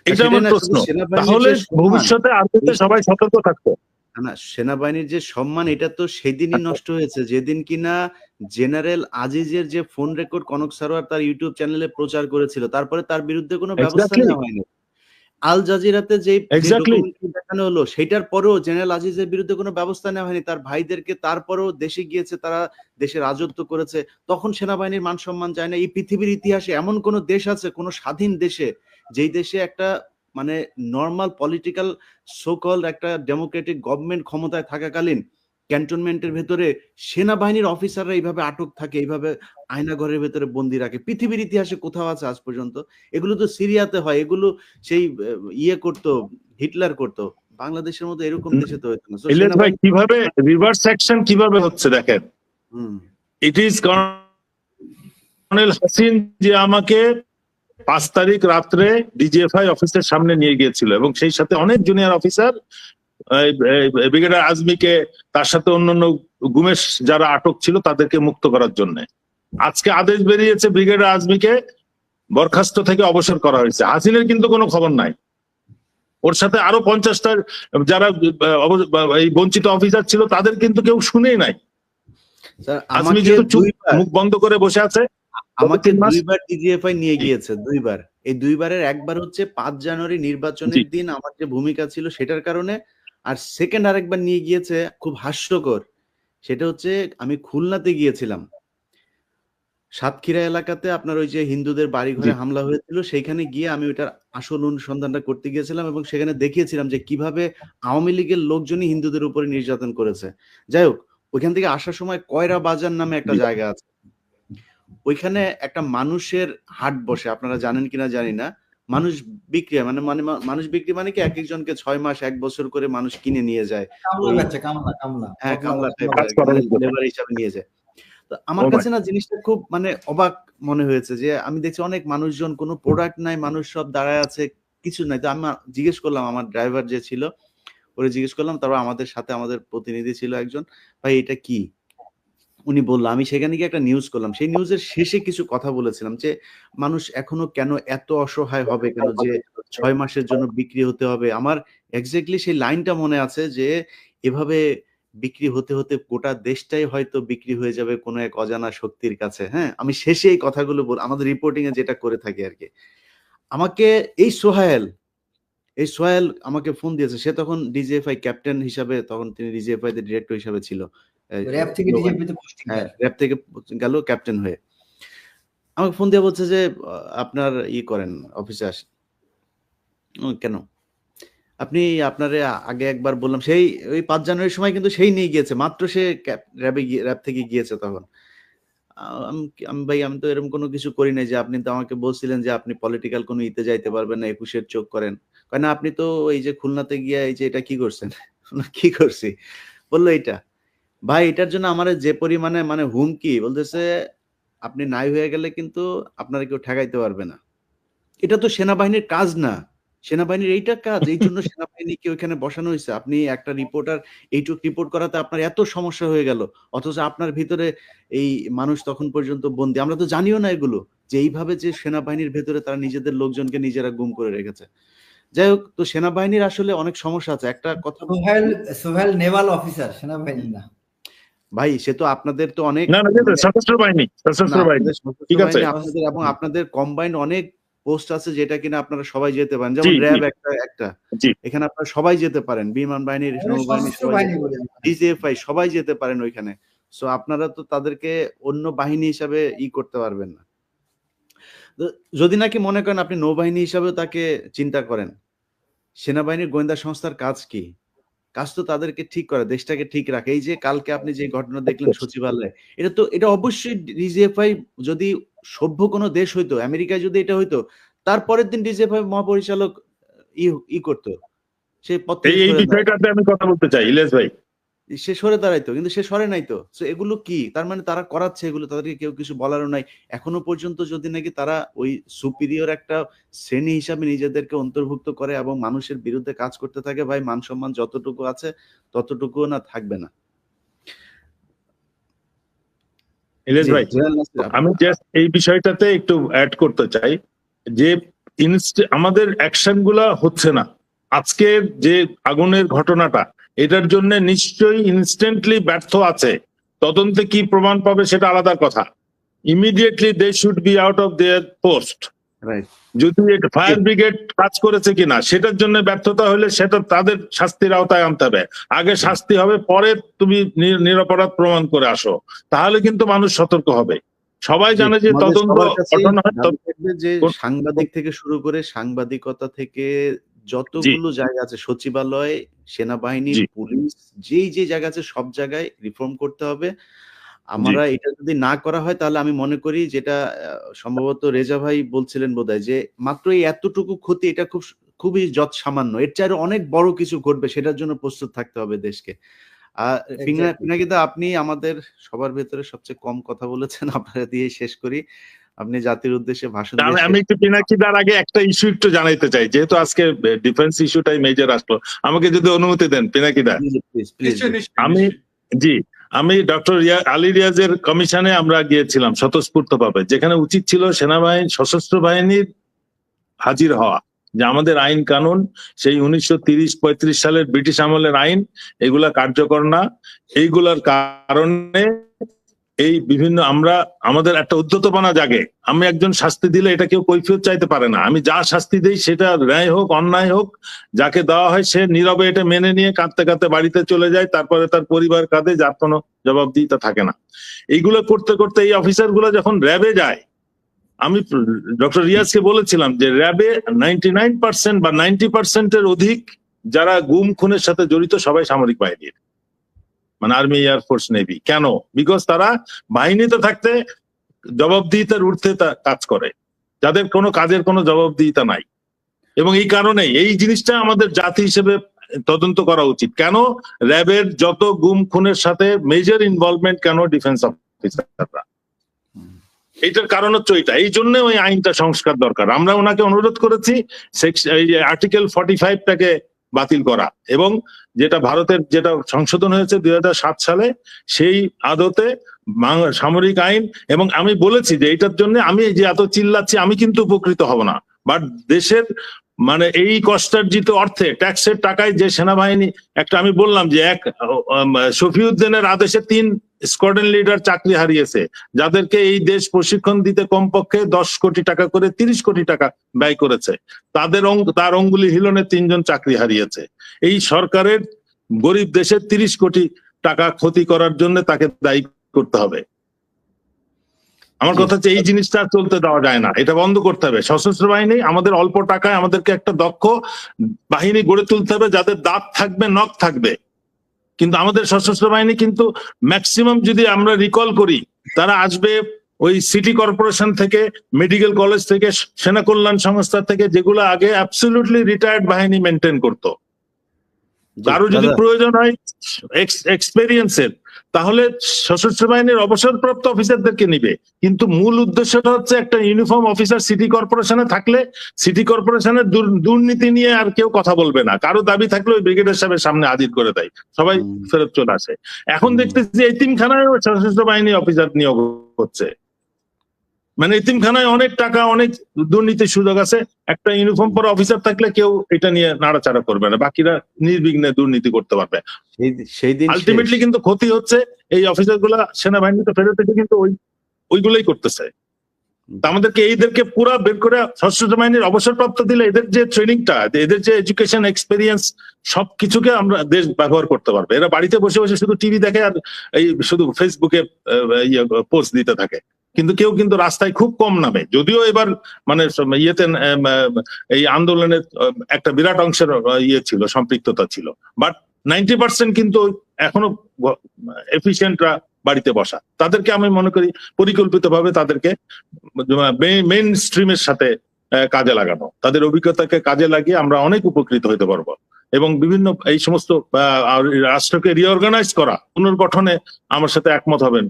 এটা আমার প্রশ্ন। তাহলে ভবিষ্যতে আর্মিতে সবাই সতর্ক থাকতো। না, সেনাবাহিনীর যে সম্মান, এটা তো সেদিনই নষ্ট হয়েছে যেদিন কিনা জেনারেল আজিজের যে ফোন রেকর্ড কনক সারোয়ার তার ইউটিউব চ্যানেলে প্রচার করেছিল, তারপরে তার বিরুদ্ধে কোনো ব্যবস্থা নেওয়া হয়নি। আল জাজিরাতে যে দেখানো হলো, সেটার পরেও জেনারেল আজিজের বিরুদ্ধে কোনো ব্যবস্থা নেওয়া হয়নি। তার ভাইদেরকে তারপরেও দেশে গিয়েছে, তারা দেশে রাজত্ব করেছে, তখন সেনাবাহিনীর মান সম্মান যায় না। এই পৃথিবীর ইতিহাসে এমন কোন দেশ আছে, কোন স্বাধীন দেশে, যেই দেশে একটা মানে নর্মাল পলিটিক্যাল সো কল্ড একটা ডেমোক্রেটিক গভর্নমেন্ট ক্ষমতায় থাকাকালীন ক্যান্টনমেন্টের ভেতরে সেনাবাহিনীর অফিসাররা এইভাবে আটক থাকে, এইভাবে আয়নাঘরের ভেতরে বন্দি রাখে? পৃথিবীর ইতিহাসে কোথাও আছে আজ পর্যন্ত? এগুলো তো সিরিয়াতে হয়, এগুলো সেই ইয়ে করতো, হিটলার করতো। বাংলাদেশের মতো এরকম দেশে তো হতো না। So ইলিয়াস ভাই, সেনাবাহিনী কিভাবে রিভার্স অ্যাকশন কিভাবে হচ্ছে দেখেন। হুম ইট ইজ কর্নেল হাসিন যে আমাকে 5 তারিখ রাত্রে ডিজিএফআই অফিসের সামনে নিয়ে গিয়েছিল এবং সেই সাথে অনেক জুনিয়র অফিসার, ব্রিগেডিয়ার আজমিকে, তার সাথে অন্যান্য গুমেশ যারা আটক ছিল তাদেরকে মুক্ত করার জন্য। আজকে আদেশ বেরিয়েছে ব্রিগেডিয়ার আজমিকে বরখাস্ত থেকে অবসর করা হয়েছে। হাসিনের কিন্তু কোনো খবর নাই। ওর সাথে আরো 50টা যারা এই বঞ্চিত অফিসার ছিল তাদের কিন্তু কেউ শুনেই নাই। স্যার, আজমি আমাকে যেহেতু চুপ, দুইবার মুখ বন্ধ করে বসে আছে। আমাকে 3 মাস দুইবার ডিজিএফআই নিয়ে গিয়েছে, দুইবার। এই দুইবারের একবার হচ্ছে 5 জানুয়ারি নির্বাচনের দিন আমার যে ভূমিকা ছিল সেটার কারণে, আর সেকেন্ড আরেকবার নিয়ে গিয়েছে খুব হাস্যকর। সেটা হচ্ছে আমি খুলনাতে গিয়েছিলাম, সাতক্ষীরা এলাকাতে আপনার ওই যে হিন্দুদের বাড়ি ঘরে হামলা হয়েছিল, সেইখানে গিয়ে আমি ওইটার আসল অনুসন্ধানটা করতে গিয়েছিলাম এবং সেখানে দেখিয়েছিলাম যে কিভাবে আওয়ামী লীগের লোকজনই হিন্দুদের উপরে নির্যাতন করেছে। যাই হোক, ওইখান থেকে আসার সময় কয়রা বাজার নামে একটা জায়গা আছে, ওইখানে একটা মানুষের হাট বসে, আপনারা জানেন কিনা জানি না। মানুষ বিক্রি হয়, মানে মানে মানুষ বিক্রি মানে কি, এক একজনকে 6 মাস 1 বছর করে মানুষ কিনে নিয়ে যায়, কামলা বেচে, কামলা হ্যাঁ কামলা কাজ করার জন্য। লেবার হিসাবে নিয়ে যায়। তো আমার কাছে না জিনিসটা খুব মানে অবাক মনে হয়েছে যে আমি দেখছি অনেক মানুষজন, কোনো প্রোডাক্ট নাই, মানুষ সব দাঁড়ায় আছে, কিছু নাই। তো আমি জিজ্ঞেস করলাম আমার ড্রাইভার যে ছিল, ওরে জিজ্ঞেস করলাম, তারপর আমাদের সাথে আমাদের প্রতিনিধি ছিল একজন, ভাই এটা কি? উনি বলল, আমি সেখানে গিয়ে একটা নিউজ করলাম, সেই নিউজের শেষে কিছু কথা বলেছিলাম যে মানুষ এখনো কেন এত অসহায় হবে, কেন যে 6 মাসের জন্য বিক্রি হতে হবে। আমার এক্স্যাক্টলি সেই লাইনটা মনে আছে যে এভাবে বিক্রি হতে হতে গোটা দেশটাই হয়তো বিক্রি হয়ে যাবে কোনো এক অজানা শক্তির কাছে। হ্যাঁ, আমি শেষে এই কথাগুলো আমাদের রিপোর্টিং এ যেটা করে থাকি আর কি। আমাকে এই সোহেল আমাকে ফোন দিয়েছে। সে তখন ডিজিএফআই ক্যাপ্টেন হিসাবে, তখন তিনি ডিজিএফআই তে ডিরেক্টর হিসাবে ছিল। র‍্যাব থেকে ডিজিএফআই তে পোস্টিং। হ্যাঁ, র‍্যাব থেকে গেল ক্যাপ্টেন হয়ে। আমাকে ফোন দিয়ে বলছে যে আপনার করেন, অফিসে আসেন। কেন? আপনি আপনারে আগে একবার বললাম, সেই ওই 5 জানুয়ারির সময় কিন্তু সেই নিয়ে গিয়েছে, মাত্র সে র‍্যাব থেকে গিয়েছে তখন। আমি ভাই, আমি তো এরকম কোনো কিছু করি নাই, যে আপনি তো আমাকে বলছিলেন যে আপনি পলিটিক্যাল কোনো ইতে যাইতে পারবেন না, 21-এর চোখ করেন। কয় না, আপনি তো এই যে খুলনাতে গিয়া এই যে এটা কি করছেন? কি করছি? বলল এইটা। ভাই, এটার জন্য আমারে যে পরিমাণে মানে হুমকি, বলতেছে আপনি নাই হয়ে গেলে কিন্তু আপনারা কেউ ঠেকাইতে পারবে না। এটা তো সেনাবাহিনীর কাজ না। সেনাবাহিনীর এইটা কাজ। এই জন্য সেনাবাহিনীকে ওইখানে বসানো হয়েছে। আপনি একটা রিপোর্টার এইটুক রিপোর্ট করাতে আপনার এত সমস্যা হয়ে গেল। অথচ আপনার ভিতরে এই মানুষ তখন পর্যন্ত বন্দী। আমরা তো জানিও না এগুলো, যে এইভাবে যে সেনাবাহিনীর ভেতরে তারা নিজেদের লোকজনকে নিজেরা গুম করে রেখেছে। যাই হোক, তো সেনাবাহিনীর আসলে অনেক সমস্যা আছে। একটা কথা, সোহেল নেভাল অফিসার, সেনাবাহিনী না ভাই, সে তো আপনাদের তো অনেক না না, সশস্ত্র বাহিনী, সশস্ত্র বাহিনী। ঠিক আছে, আপনাদের এবং আপনাদের কম্বাইন্ড অনেক পোস্ট আছে যেটা কিনা আপনারা সবাই যেতে পারেন, যেমন র‍্যাব একটা এখানে আপনারা সবাই যেতে পারেন, বিমান বাহিনীর, নৌবাহিনী, ডিজিএফআই সবাই যেতে পারেন ওইখানে। সো আপনারা তো তাদেরকে অন্য বাহিনী হিসাবে করতে পারবেন না। যদি নাকি মনে করেন আপনি নৌবাহিনী হিসাবেও তাকে চিন্তা করেন, সেনাবাহিনীর গোয়েন্দা সংস্থার কাজ কি? কাজ তো তাদেরকে ঠিক করা, দেশটাকে ঠিক রাখা। এই যে কালকে আপনি যে ঘটনা দেখলেন সচিবালয়ে, এটা অবশ্যই ডিজিএফআই যদি সভ্য কোনো দেশ হইতো, আমেরিকায় যদি এটা হইতো, তারপরের দিন ডিজিএফআই মহাপরিচালক করতো, সে পদ থেকে এই বিষয়টাতে আমি কথা বলতে চাই ইলিয়াস ভাই। সে সরে দাঁড়াইতো, কিন্তু সে সরে নাই তো। সো এগুলো কি? তার মানে তারা করাচ্ছে এগুলো, তাদেরকে কেউ কিছু বলারও নাই। এখনো পর্যন্ত যদি নাকি তারা ওই সুপিরিয়র একটা শ্রেণী হিসাবে নিজেদেরকে অন্তর্ভুক্ত করে এবং মানুষের বিরুদ্ধে কাজ করতে থাকে, ভাই, মান সম্মান যতটুকু আছে ততটুকুও না থাকবে না। ইলিয়াস ভাই, আমি জাস্ট এই বিষয়টাতে একটু অ্যাড করতে চাই যে আমাদের অ্যাকশন গুলা হচ্ছে না। আজকের যে আগুনের ঘটনাটা, এটার জন্য নিশ্চয়ই ইনস্ট্যান্টলি ব্যর্থ আছে। তদন্তে কি প্রমাণ পাবে সেটা আলাদা কথা। Immediately they should be out of their post. যদি ফায়ার ব্রিগেড কাজ করেছে কিনা সেটার জন্য ব্যর্থতা হলে সেটা তাদের শাস্তির আওতায় আনতে হবে। আগে শাস্তি হবে, পরে তুমি নিরপরাধ প্রমাণ করে আসো, তাহলে কিন্তু মানুষ সতর্ক হবে। সবাই জানে যে তদন্ত ঘটনা, যে সাংবাদিক থেকে শুরু করে, সাংবাদিকতা থেকে যতগুলো জায়গা আছে সচিবালয়, সেনাবাহিনী, জি পুলিশ, যে জায়গা আছে সব জায়গায় রিফর্ম করতে হবে। জি আমরা এটা যদি না করা হয় তাহলে আমি মনে করি যেটা সম্ভবত রেজা ভাই বলছিলেন বোধহয় যে মাত্র এই এতটুকু ক্ষতি, এটা খুবই সামান্য। এর চেয়ে আরো অনেক বড় কিছু ঘটবে, সেটার জন্য প্রস্তুত থাকতে হবে দেশকে। এক্স্যাক্টলি। পিনাকিদা, আপনি আমাদের সবার ভেতরে সবচেয়ে কম কথা বলেছেন, আপনারা দিয়ে শেষ করি। আপনি জাতির উদ্দেশ্যে ভাষণ দিয়ে আমি শেষ একটু পিনাকিদার আগে একটা ইস্যু একটু জানাইতে চাই, যেহেতু আজকে ডিফেন্স ইস্যুটাই মেজর আসলো, আমাকে যদি অনুমতি দেন পিনাকিদা। Please please. নিশ্চয়ই নিশ্চয়ই আমি নিশ্চয়ই। জি আমি ডক্টর আলী রিয়াজের কমিশনে আমরা গিয়েছিলাম স্বতঃস্ফূর্ত ভাবে, যেখানে উচিত ছিল সেনাবাহিনী সশস্ত্র বাহিনীর হাজির হওয়া, যে আমাদের আইন কানুন সেই 1930-35 সালের ব্রিটিশ আমলের আইন, এগুলা কার্যকর না। এইগুলার কারণে এই বিভিন্ন আমরা আমাদের একটা উদ্ধতপনা জাগে। আমি একজন শাস্তি দিলে এটা কেউ কৈফিয়ত চাইতে পারে না। আমি যা শাস্তি দিই সেটা ন্যায় হোক অন্যায় হোক, যাকে দেওয়া হয় সে নীরবে এটা মেনে নিয়ে কাঁদতে কাঁদতে বাড়িতে চলে যায়, তারপরে তার পরিবার কাঁদে, যার কোনো জবাবদিহিতা থাকে না। এইগুলো করতে করতে এই অফিসার গুলো যখন র্যাবে যায়, আমি ডক্টর রিয়াজকে বলেছিলাম যে র্যাবে 99% বা 90%-এর অধিক যারা গুম খুনের সাথে জড়িত সবাই সামরিক বাহিনীর, মানে আর্মি, এয়ারফোর্স, নেভি। কেন? বিকজ তারা বাহিনীতে থাকতে জবাবদিহিতার ঊর্ধ্বে কাজ করে, যাদের কোনো কাজের কোনো জবাবদিহিতা নাই। এবং এই কারণে এই জিনিসটা আমাদের জাতি হিসেবে তদন্ত করা উচিত। কেন র্যাবের যত গুম খুনের সাথে মেজর ইনভলভমেন্ট, কেন ডিফেন্স অফিসাররা? এইটার কারণ হচ্ছে ওইটা। এই জন্য ওই আইনটা সংস্কার দরকার। আমরা ওনাকে অনুরোধ করেছি আর্টিকেল 45টাকে বাতিল করা, এবং যেটা ভারতের যেটা সংশোধন হয়েছে 2007 সালে, সেই আদতে সামরিক আইন। এবং আমি বলেছি যে এইটার জন্য আমি যে এত চিল্লাচ্ছি, আমি কিন্তু উপকৃত হব না, বাট দেশের মানে এই কষ্টার্জিত অর্থে ট্যাক্সের টাকায় যে সেনাবাহিনী, একটা আমি বললাম যে এক শফিউদ্দিনের আদেশে 3 স্কোয়াড্রন লিডার চাকরি হারিয়েছে, যাদেরকে এই দেশ প্রশিক্ষণ দিতে কমপক্ষে 10 কোটি টাকা করে 30 কোটি টাকা ব্যয় করেছে। তার অঙ্গুলি হিলনে 3 জন চাকরি হারিয়েছে। এই সরকারের গরিব দেশের 30 কোটি টাকা ক্ষতি করার জন্য তাকে দায়ী করতে হবে। আমার কথা হচ্ছে এই জিনিসটা চলতে দেওয়া যায় না, এটা বন্ধ করতে হবে। সশস্ত্র বাহিনী আমাদের অল্প টাকায় আমাদেরকে একটা দক্ষ বাহিনী গড়ে তুলতে হবে, যাদের দাঁত থাকবে, নখ থাকবে। কিন্তু আমাদের সশস্ত্র বাহিনী কিন্তু ম্যাক্সিমাম যদি আমরা রিকল করি, তারা আসবে ওই সিটি কর্পোরেশন থেকে, মেডিকেল কলেজ থেকে, সেনা কল্যাণ সংস্থা থেকে, যেগুলো আগে অ্যাবসলিউটলি রিটায়ার্ড বাহিনী মেনটেন করতো। কারো যদি প্রয়োজন হয় এক্সপেরিয়েন্সের, তাহলে সশস্ত্র বাহিনীর অবসরপ্রাপ্ত অফিসারদেরকে নিবে। কিন্তু মূল উদ্দেশ্যটা হচ্ছে একটা ইউনিফর্ম অফিসার সিটি কর্পোরেশনে থাকলে সিটি কর্পোরেশনের দুর্নীতি নিয়ে আর কেউ কথা বলবে না। কারো দাবি থাকলে ওই ব্রিগেডিয়ার সাহেবের সামনে হাজির করে দেয়, সবাই ফেরত চলে আসে। এখন দেখতেছি এতিমখানায় সশস্ত্র বাহিনী অফিসার নিয়োগ হচ্ছে, মানে এতিমখানায় অনেক টাকা, অনেক দুর্নীতির সুযোগ আছে। একটা ইউনিফর্ম পরা অফিসার থাকলে কেউ এটা নিয়ে নাড়াচাড়া করবে না, বাকিরা নির্বিঘ্নে দুর্নীতি করতে পারবে। আলটিমেটলি কিন্তু ক্ষতি হচ্ছে এই অফিসার গুলা সেনাবাহিনীতে ফেরত থেকে কিন্তু ওইগুলোই করতেছে। আমাদেরকে এইদেরকে পুরা বের করে সশস্ত্র বাহিনীর অবসরপ্রাপ্ত দিলে এদের যে ট্রেনিংটা, এদের যে এডুকেশন এক্সপেরিয়েন্স, সবকিছুকে আমরা দেশ ব্যবহার করতে পারবে। এরা বাড়িতে বসে বসে শুধু টিভি দেখে আর এই শুধু ফেসবুকে পোস্ট দিতে থাকে, কিন্তু কেউ কিন্তু রাস্তায় খুব কম নামে। যদিও এবার মানে ইয়েতে এই আন্দোলনের একটা বিরাট অংশের ইয়ে ছিল, সম্পৃক্ততা ছিল, বাট 90% কিন্তু এখনো এফিশিয়েন্টরা বাড়িতে বসা। তাদেরকে আমি মনে করি পরিকল্পিতভাবে তাদেরকে মেইন স্ট্রিমের সাথে কাজে লাগানো, তাদের অভিজ্ঞতাকে কাজে লাগিয়ে আমরা অনেক উপকৃত হতে পারবো। এবং বিভিন্ন এই সমস্ত রাষ্ট্রকে রিঅর্গানাইজ করা, পুনর্গঠনে আমার সাথে একমত হবেন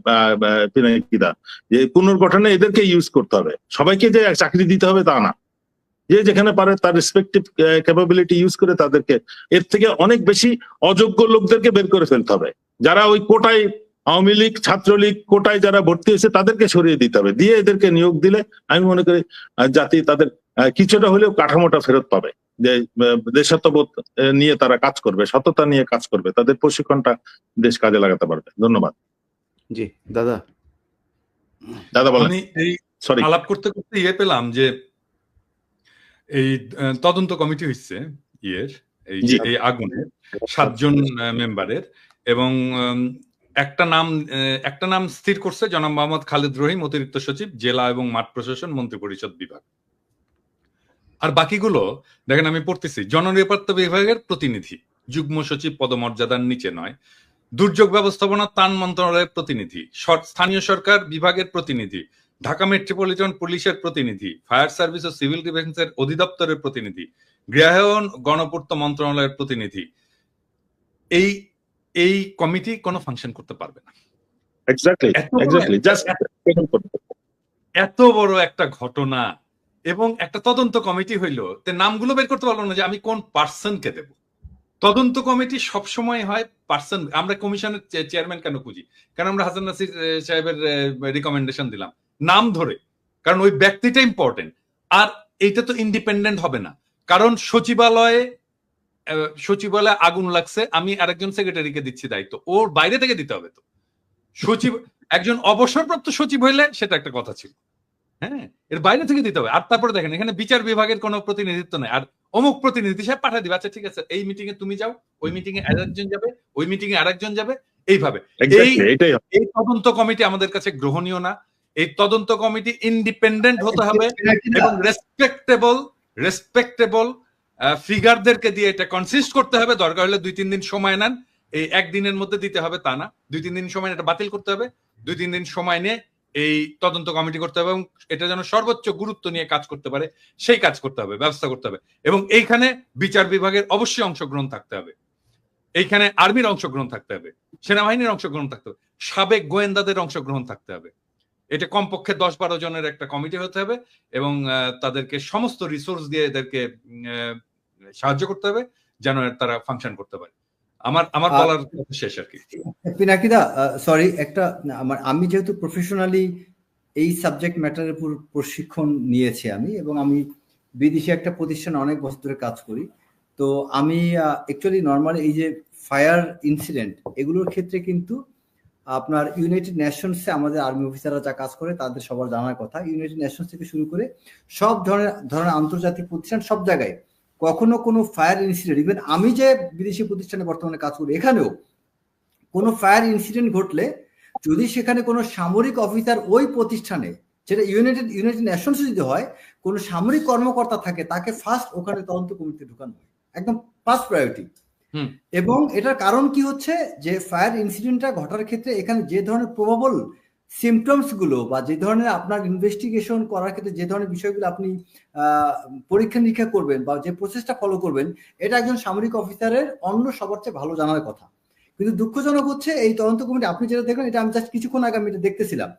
পিনাকিদা, যে পুনর্গঠনে এদেরকে ইউজ করতে হবে। সবাইকে যে চাকরি দিতে হবে তা না, যে যেখানে পারে তার রেসপেক্টিভ ক্যাপাবিলিটি ইউজ করে তাদেরকে, এর থেকে অনেক বেশি অযোগ্য লোকদেরকে বের করে ফেলতে হবে। যারা ওই কোটায় আওয়ামী লীগ, ছাত্রলীগ কোটায় যারা ভর্তি হয়েছে তাদেরকে সরিয়ে দিতে হবে, দিয়ে এদেরকে নিয়োগ দিলে আমি মনে করি জাতি তাদের কিছুটা হলেও কাঠামোটা ফেরত পাবে, যে দেশাত্মবোধ নিয়ে তারা কাজ করবে, সততা নিয়ে কাজ করবে, তাদের প্রশিক্ষণটা দেশ কাজে লাগাতে পারবে। ধন্যবাদ। জি দাদা বলেন। আমি এই আলাপ করতে করতে পেলাম যে এই তদন্ত কমিটি হচ্ছে এই আগুনের 7 জন মেম্বারের, এবং একটা নাম স্থির করছে জনাব মোহাম্মদ খালেদ রহিম, অতিরিক্ত সচিব, জেলা এবং মাঠ প্রশাসন, মন্ত্রিপরিষদ বিভাগ। আর বাকিগুলো দেখেন, আমি পড়তেছি, জননিরাপত্তা বিভাগের প্রতিনিধি যুগ্ম সচিব পদমর্যাদার নিচে নয়, দুর্যোগ ব্যবস্থাপনা ত্রাণ মন্ত্রণালয়ের প্রতিনিধি, স্থানীয় সরকার বিভাগের প্রতিনিধি, ঢাকা মেট্রোপলিটন পুলিশের প্রতিনিধি, ফায়ার সার্ভিস ও সিভিল ডিফেন্সের অধিদপ্তরের প্রতিনিধি, গৃহায়ন গণপূর্ত মন্ত্রণালয়ের প্রতিনিধি। এই এই কমিটি কোনো ফাংশন করতে পারবে না। এত বড় একটা ঘটনা এবং একটা তদন্ত কমিটি হইলো, নামগুলো বের করতে পারলো না যে আমি কোন পার্সনকে দেব। তদন্ত কমিটি সবসময় হয় পার্সন। আমরা কমিশনের চেয়ারম্যান কেন খুঁজি? কারণ আমরা হাসান নাসির সাহেবের রিকমেন্ডেশন দিলাম নাম ধরে, কারণ ওই ব্যক্তিটা ইম্পর্টেন্ট। আর এইটা তো ইন্ডিপেন্ডেন্ট হবে না, কারণ সচিবালয়ে আগুন লাগছে, আমি আরেকজন সেক্রেটারিকে দিচ্ছি দায়িত্ব, ওর বাইরে থেকে দিতে হবে। তো সচিব একজন অবসরপ্রাপ্ত সচিব হইলে সেটা একটা কথা ছিল, হ্যাঁ, এর বাইরে থেকে দিতে হবে। আর তারপরে দেখেন, এখানে বিচার বিভাগের কোনো প্রতিনিধিত্ব নেই। আর অমুক প্রতিনিধি সাহেব পাঠিয়ে দিবে, আচ্ছা ঠিক আছে, এই মিটিং এ তুমি যাও, ওই মিটিং এ আরেকজন যাবে, ওই মিটিং এ আরেকজন যাবে, এইভাবে। এই তদন্ত কমিটি আমাদের কাছে গ্রহণীয় না। এই তদন্ত কমিটি ইন্ডিপেন্ডেন্ট হতে হবে এবং রেসপেক্টেবল ফিগারদেরকে দিয়ে এটা কনসিস্ট করতে হবে। দরকার হলে 2-3 দিন সময় নেন, এই একদিনের মধ্যে দিতে হবে তা না, 2-3 দিন সময় এটা বাতিল করতে হবে, 2-3 দিন সময় নিয়ে এই তদন্ত কমিটি করতে হবে এবং এটা যেন সর্বোচ্চ গুরুত্ব নিয়ে কাজ করতে পারে সেই কাজ করতে হবে, ব্যবস্থা করতে হবে। এবং এইখানে বিচার বিভাগের অবশ্যই অংশগ্রহণ থাকতে হবে, এইখানে আর্মির অংশগ্রহণ থাকতে হবে, সেনাবাহিনীর অংশগ্রহণ থাকতে হবে, সাবেক গোয়েন্দাদের অংশগ্রহণ থাকতে হবে। এটা কমপক্ষে 10-12 জনের একটা কমিটি হতে হবে এবং তাদেরকে সমস্ত রিসোর্স দিয়ে এদেরকে সাহায্য করতে হবে যেন তারা ফাংশন করতে পারে। আমার বলার শেষ আর কি। পিনাকিদা, সরি, একটা আমি যেহেতু প্রফেশনালি এই সাবজেক্ট ম্যাটারের উপর প্রশিক্ষণ নিয়েছি আমি, এবং আমি বিদেশি একটা প্রতিষ্ঠানে অনেক বছর ধরে কাজ করি। তো আমি অ্যাকচুয়ালি নর্মালি এই যে ফায়ার ইনসিডেন্ট এগুলোর ক্ষেত্রে কিন্তু আপনার ইউনাইটেড নেশনসে আমাদের আর্মি অফিসাররা যা কাজ করে তাদের সবার জানার কথা। ইউনাইটেড নেশনস থেকে শুরু করে সব ধরনের আন্তর্জাতিক প্রতিষ্ঠান, সব জায়গায় কখনো কোনো ফায়ার ইনসিডেন্ট, ইভেন আমি যে বিদেশি প্রতিষ্ঠানে বর্তমানে কাজ করি এখানেও কোনো ফায়ার ইনসিডেন্ট ঘটলে যদি সেখানে কোনো সামরিক অফিসার ওই প্রতিষ্ঠানে, যেটা ইউনাইটেড নেশনস যদি হয়, কোনো সামরিক কর্মকর্তা থাকে, তাকে ফার্স্ট ওখানে তদন্ত কমিটিতে ঢুকানো হয়, একদম ফার্স্ট প্রায়োরিটি। এবং এটার কারণ কি হচ্ছে যে ফায়ার ইনসিডেন্টটা ঘটার ক্ষেত্রে এখানে যে ধরনের প্রবাবল সিমটমস গুলো বা যে ধরনের আপনার ইনভেস্টিগেশন করার ক্ষেত্রে যে ধরনের বিষয়গুলো আপনি পরীক্ষা নিরীক্ষা করবেন বা যে প্রসেসটা ফলো করবেন, এটা একজন সামরিক অফিসারের অন্য সবার চেয়ে ভালো জানার কথা। কিন্তু দুঃখজনক হচ্ছে এই তদন্ত কমিটি আপনি যেটা দেখলেন, এটা আমি জাস্ট কিছুক্ষণ আগে আমি এটা দেখতেছিলাম,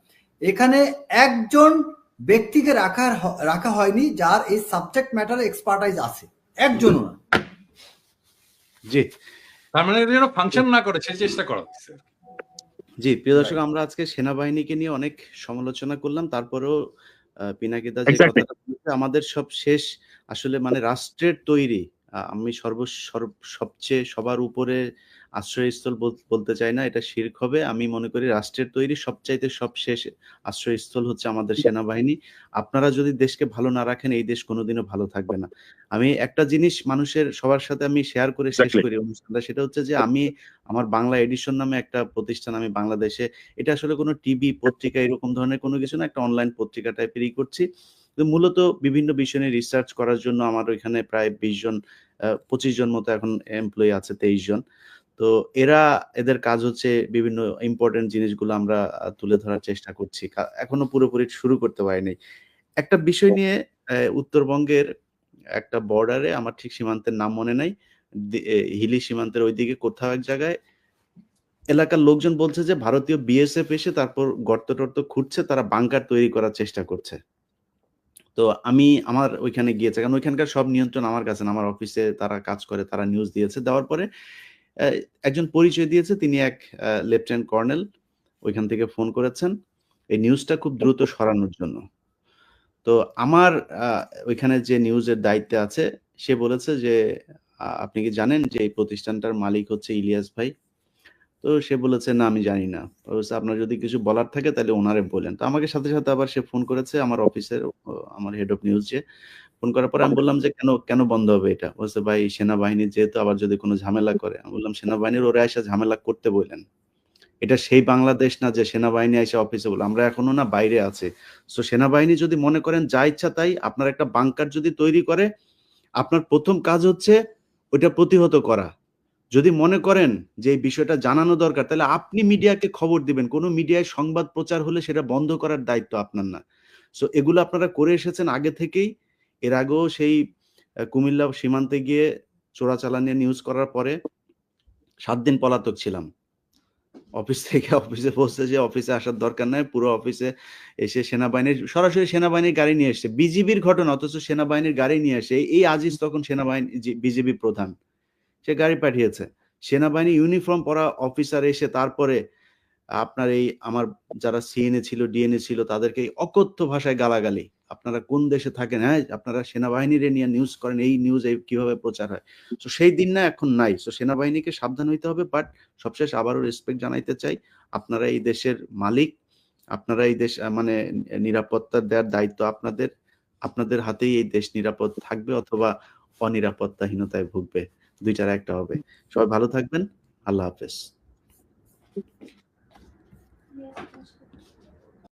এখানে একজন ব্যক্তিকে রাখা হয়নি যার এই সাবজেক্ট ম্যাটারে এক্সপার্টাইজ আছে, একজনও না। জি, তার মানে এটা যেন ফাংশন না করে সেই চেষ্টা করা হচ্ছে। জি, প্রিয় দর্শক, আমরা আজকে সেনাবাহিনীকে নিয়ে অনেক সমালোচনা করলাম, তারপরেও পিনাকিদা যে কথাটা বলছে, আমাদের সব শেষ আসলে মানে রাষ্ট্রের তৈরি, আমি সবচেয়ে সবার উপরে আশ্রয়স্থল বলতে চাই না, এটা শিরক হবে। আমি মনে করি রাষ্ট্রের তৈরি সবচাইতে সবশেষ আশ্রয়স্থল হচ্ছে আমাদের সেনাবাহিনী। আপনারা যদি দেশকে ভালো না রাখেন, এই দেশ কোনোদিনও ভালো থাকবে না। আমি একটা জিনিস মানুষের সবার সাথে আমি শেয়ার করে শেষ করি অনুষ্ঠানটা, সেটা হচ্ছে যে আমি আমার বাংলা এডিশন নামে একটা প্রতিষ্ঠান আমি বাংলাদেশে, এটা আসলে কোনো টিভি পত্রিকা এরকম ধরনের কোনো কিছু না, একটা অনলাইন পত্রিকা টাইপেরই করছি। মূলত বিভিন্ন বিষয় নিয়ে রিসার্চ করার জন্য আমার ওইখানে প্রায় 25 জন মতো এখন এমপ্লয়ি আছে, 23 জন। তো এদের কাজ হচ্ছে বিভিন্ন ইম্পর্টেন্ট জিনিসগুলো আমরা তুলে ধরার চেষ্টা করছি, এখনো পুরোপুরি শুরু করতে পারিনি। একটা বিষয় নিয়ে উত্তরবঙ্গের একটা বর্ডারে, আমার ঠিক সীমান্তের নাম মনে নাই, হিলি সীমান্তের ওইদিকে কোথাও এক জায়গায় এলাকার লোকজন বলছে যে ভারতীয় বিএসএফ এসে তারপর গর্ত টর্ত খুঁড়ছে, তারা বাংকার তৈরি করার চেষ্টা করছে। তো আমি আমার ওইখানে গিয়েছে, কারণ ওইখানকার সব নিয়ন্ত্রণ আমার কাছে, আমার অফিসে তারা কাজ করে, তারা নিউজ দিয়েছে, দেওয়ার পরে একজন পরিচয় দিয়েছে, তিনি এক লেফটেন্যান্ট কর্নেল, ওইখান থেকে ফোন করেছেন এই নিউজটা খুব দ্রুত সরানোর জন্য। তো আমার ওইখানে যে নিউজের দায়িত্বে আছে সে বলেছে যে আপনি কি জানেন যে এই প্রতিষ্ঠানটার মালিক হচ্ছে ইলিয়াস ভাই? তো সে বলেছে না, আমি জানি না। বলছে আপনার যদি কিছু বলার থাকে তাহলে ওনারে বলেন। তো আমাকে সাথে সাথে আবার সে ফোন করেছে আমার অফিসের, আমার হেড অফ নিউজ যে। ফোন করার পরে আমি বললাম যে কেন বন্ধ হবে এটা? বলছে ভাই সেনাবাহিনী যেহেতু আবার যদি কোনো ঝামেলা করে। আমি বললাম সেনাবাহিনীর ওরা এসে ঝামেলা করতে বললেন, এটা সেই বাংলাদেশ না যে সেনাবাহিনী এসে অফিসে বলে, আমরা এখনো না বাইরে আছে। সো সেনাবাহিনী যদি মনে করেন যা ইচ্ছা তাই, আপনার একটা বাংকার যদি তৈরি করে, আপনার প্রথম কাজ হচ্ছে ওইটা প্রতিহত করা। যদি মনে করেন যে এই বিষয়টা জানানো দরকার, তাহলে আপনি মিডিয়াকে খবর দিবেন। কোনো মিডিয়ায় সংবাদ প্রচার হলে সেটা বন্ধ করার দায়িত্ব আপনার না। সো এগুলো আপনারা করে এসেছেন আগে থেকেই। এর আগেও সেই কুমিল্লা সীমান্তে গিয়ে চোরাচালানি নিউজ করার পরে 7 দিন পলাতক ছিলাম। অফিস থেকে অফিসে পৌঁছে যে অফিসে আসার দরকার নাই, পুরো অফিসে এসে সরাসরি সেনাবাহিনীর গাড়ি নিয়ে এসছে। বিজিবির ঘটনা, অথচ সেনাবাহিনীর গাড়ি নিয়ে এসে এই আজিজ তখন সেনাবাহিনী বিজিবি প্রধান, সে গাড়ি পাঠিয়েছে। সেনাবাহিনী ইউনিফর্ম পরা অফিসার এসে তারপরে আপনার এই আমার যারা সিএনএ ছিল, ডিএনএ ছিল, তাদেরকে অকথ্য ভাষায় গালাগালি। আপনারা কোন দেশে থাকেন? হ্যাঁ, আপনারা সেনাবাহিনীর নিয়ে নিউজ করেন, এই নিউজ কিভাবে প্রচার হয়? তো সেই দিন না, এখন নাই। তো সেনাবাহিনীকে সাবধান হইতে হবে। বাট সবশেষ আবারও রেসপেক্ট জানাইতে চাই, আপনারা এই দেশের মালিক, আপনারা এই দেশ মানে নিরাপত্তা দেওয়ার দায়িত্ব আপনাদের। আপনাদের হাতেই এই দেশ নিরাপদ থাকবে অথবা অনিরাপত্তাহীনতায় ভুগবে, দুইটার একটা হবে। সবাই ভালো থাকবেন। আল্লাহ হাফেজ।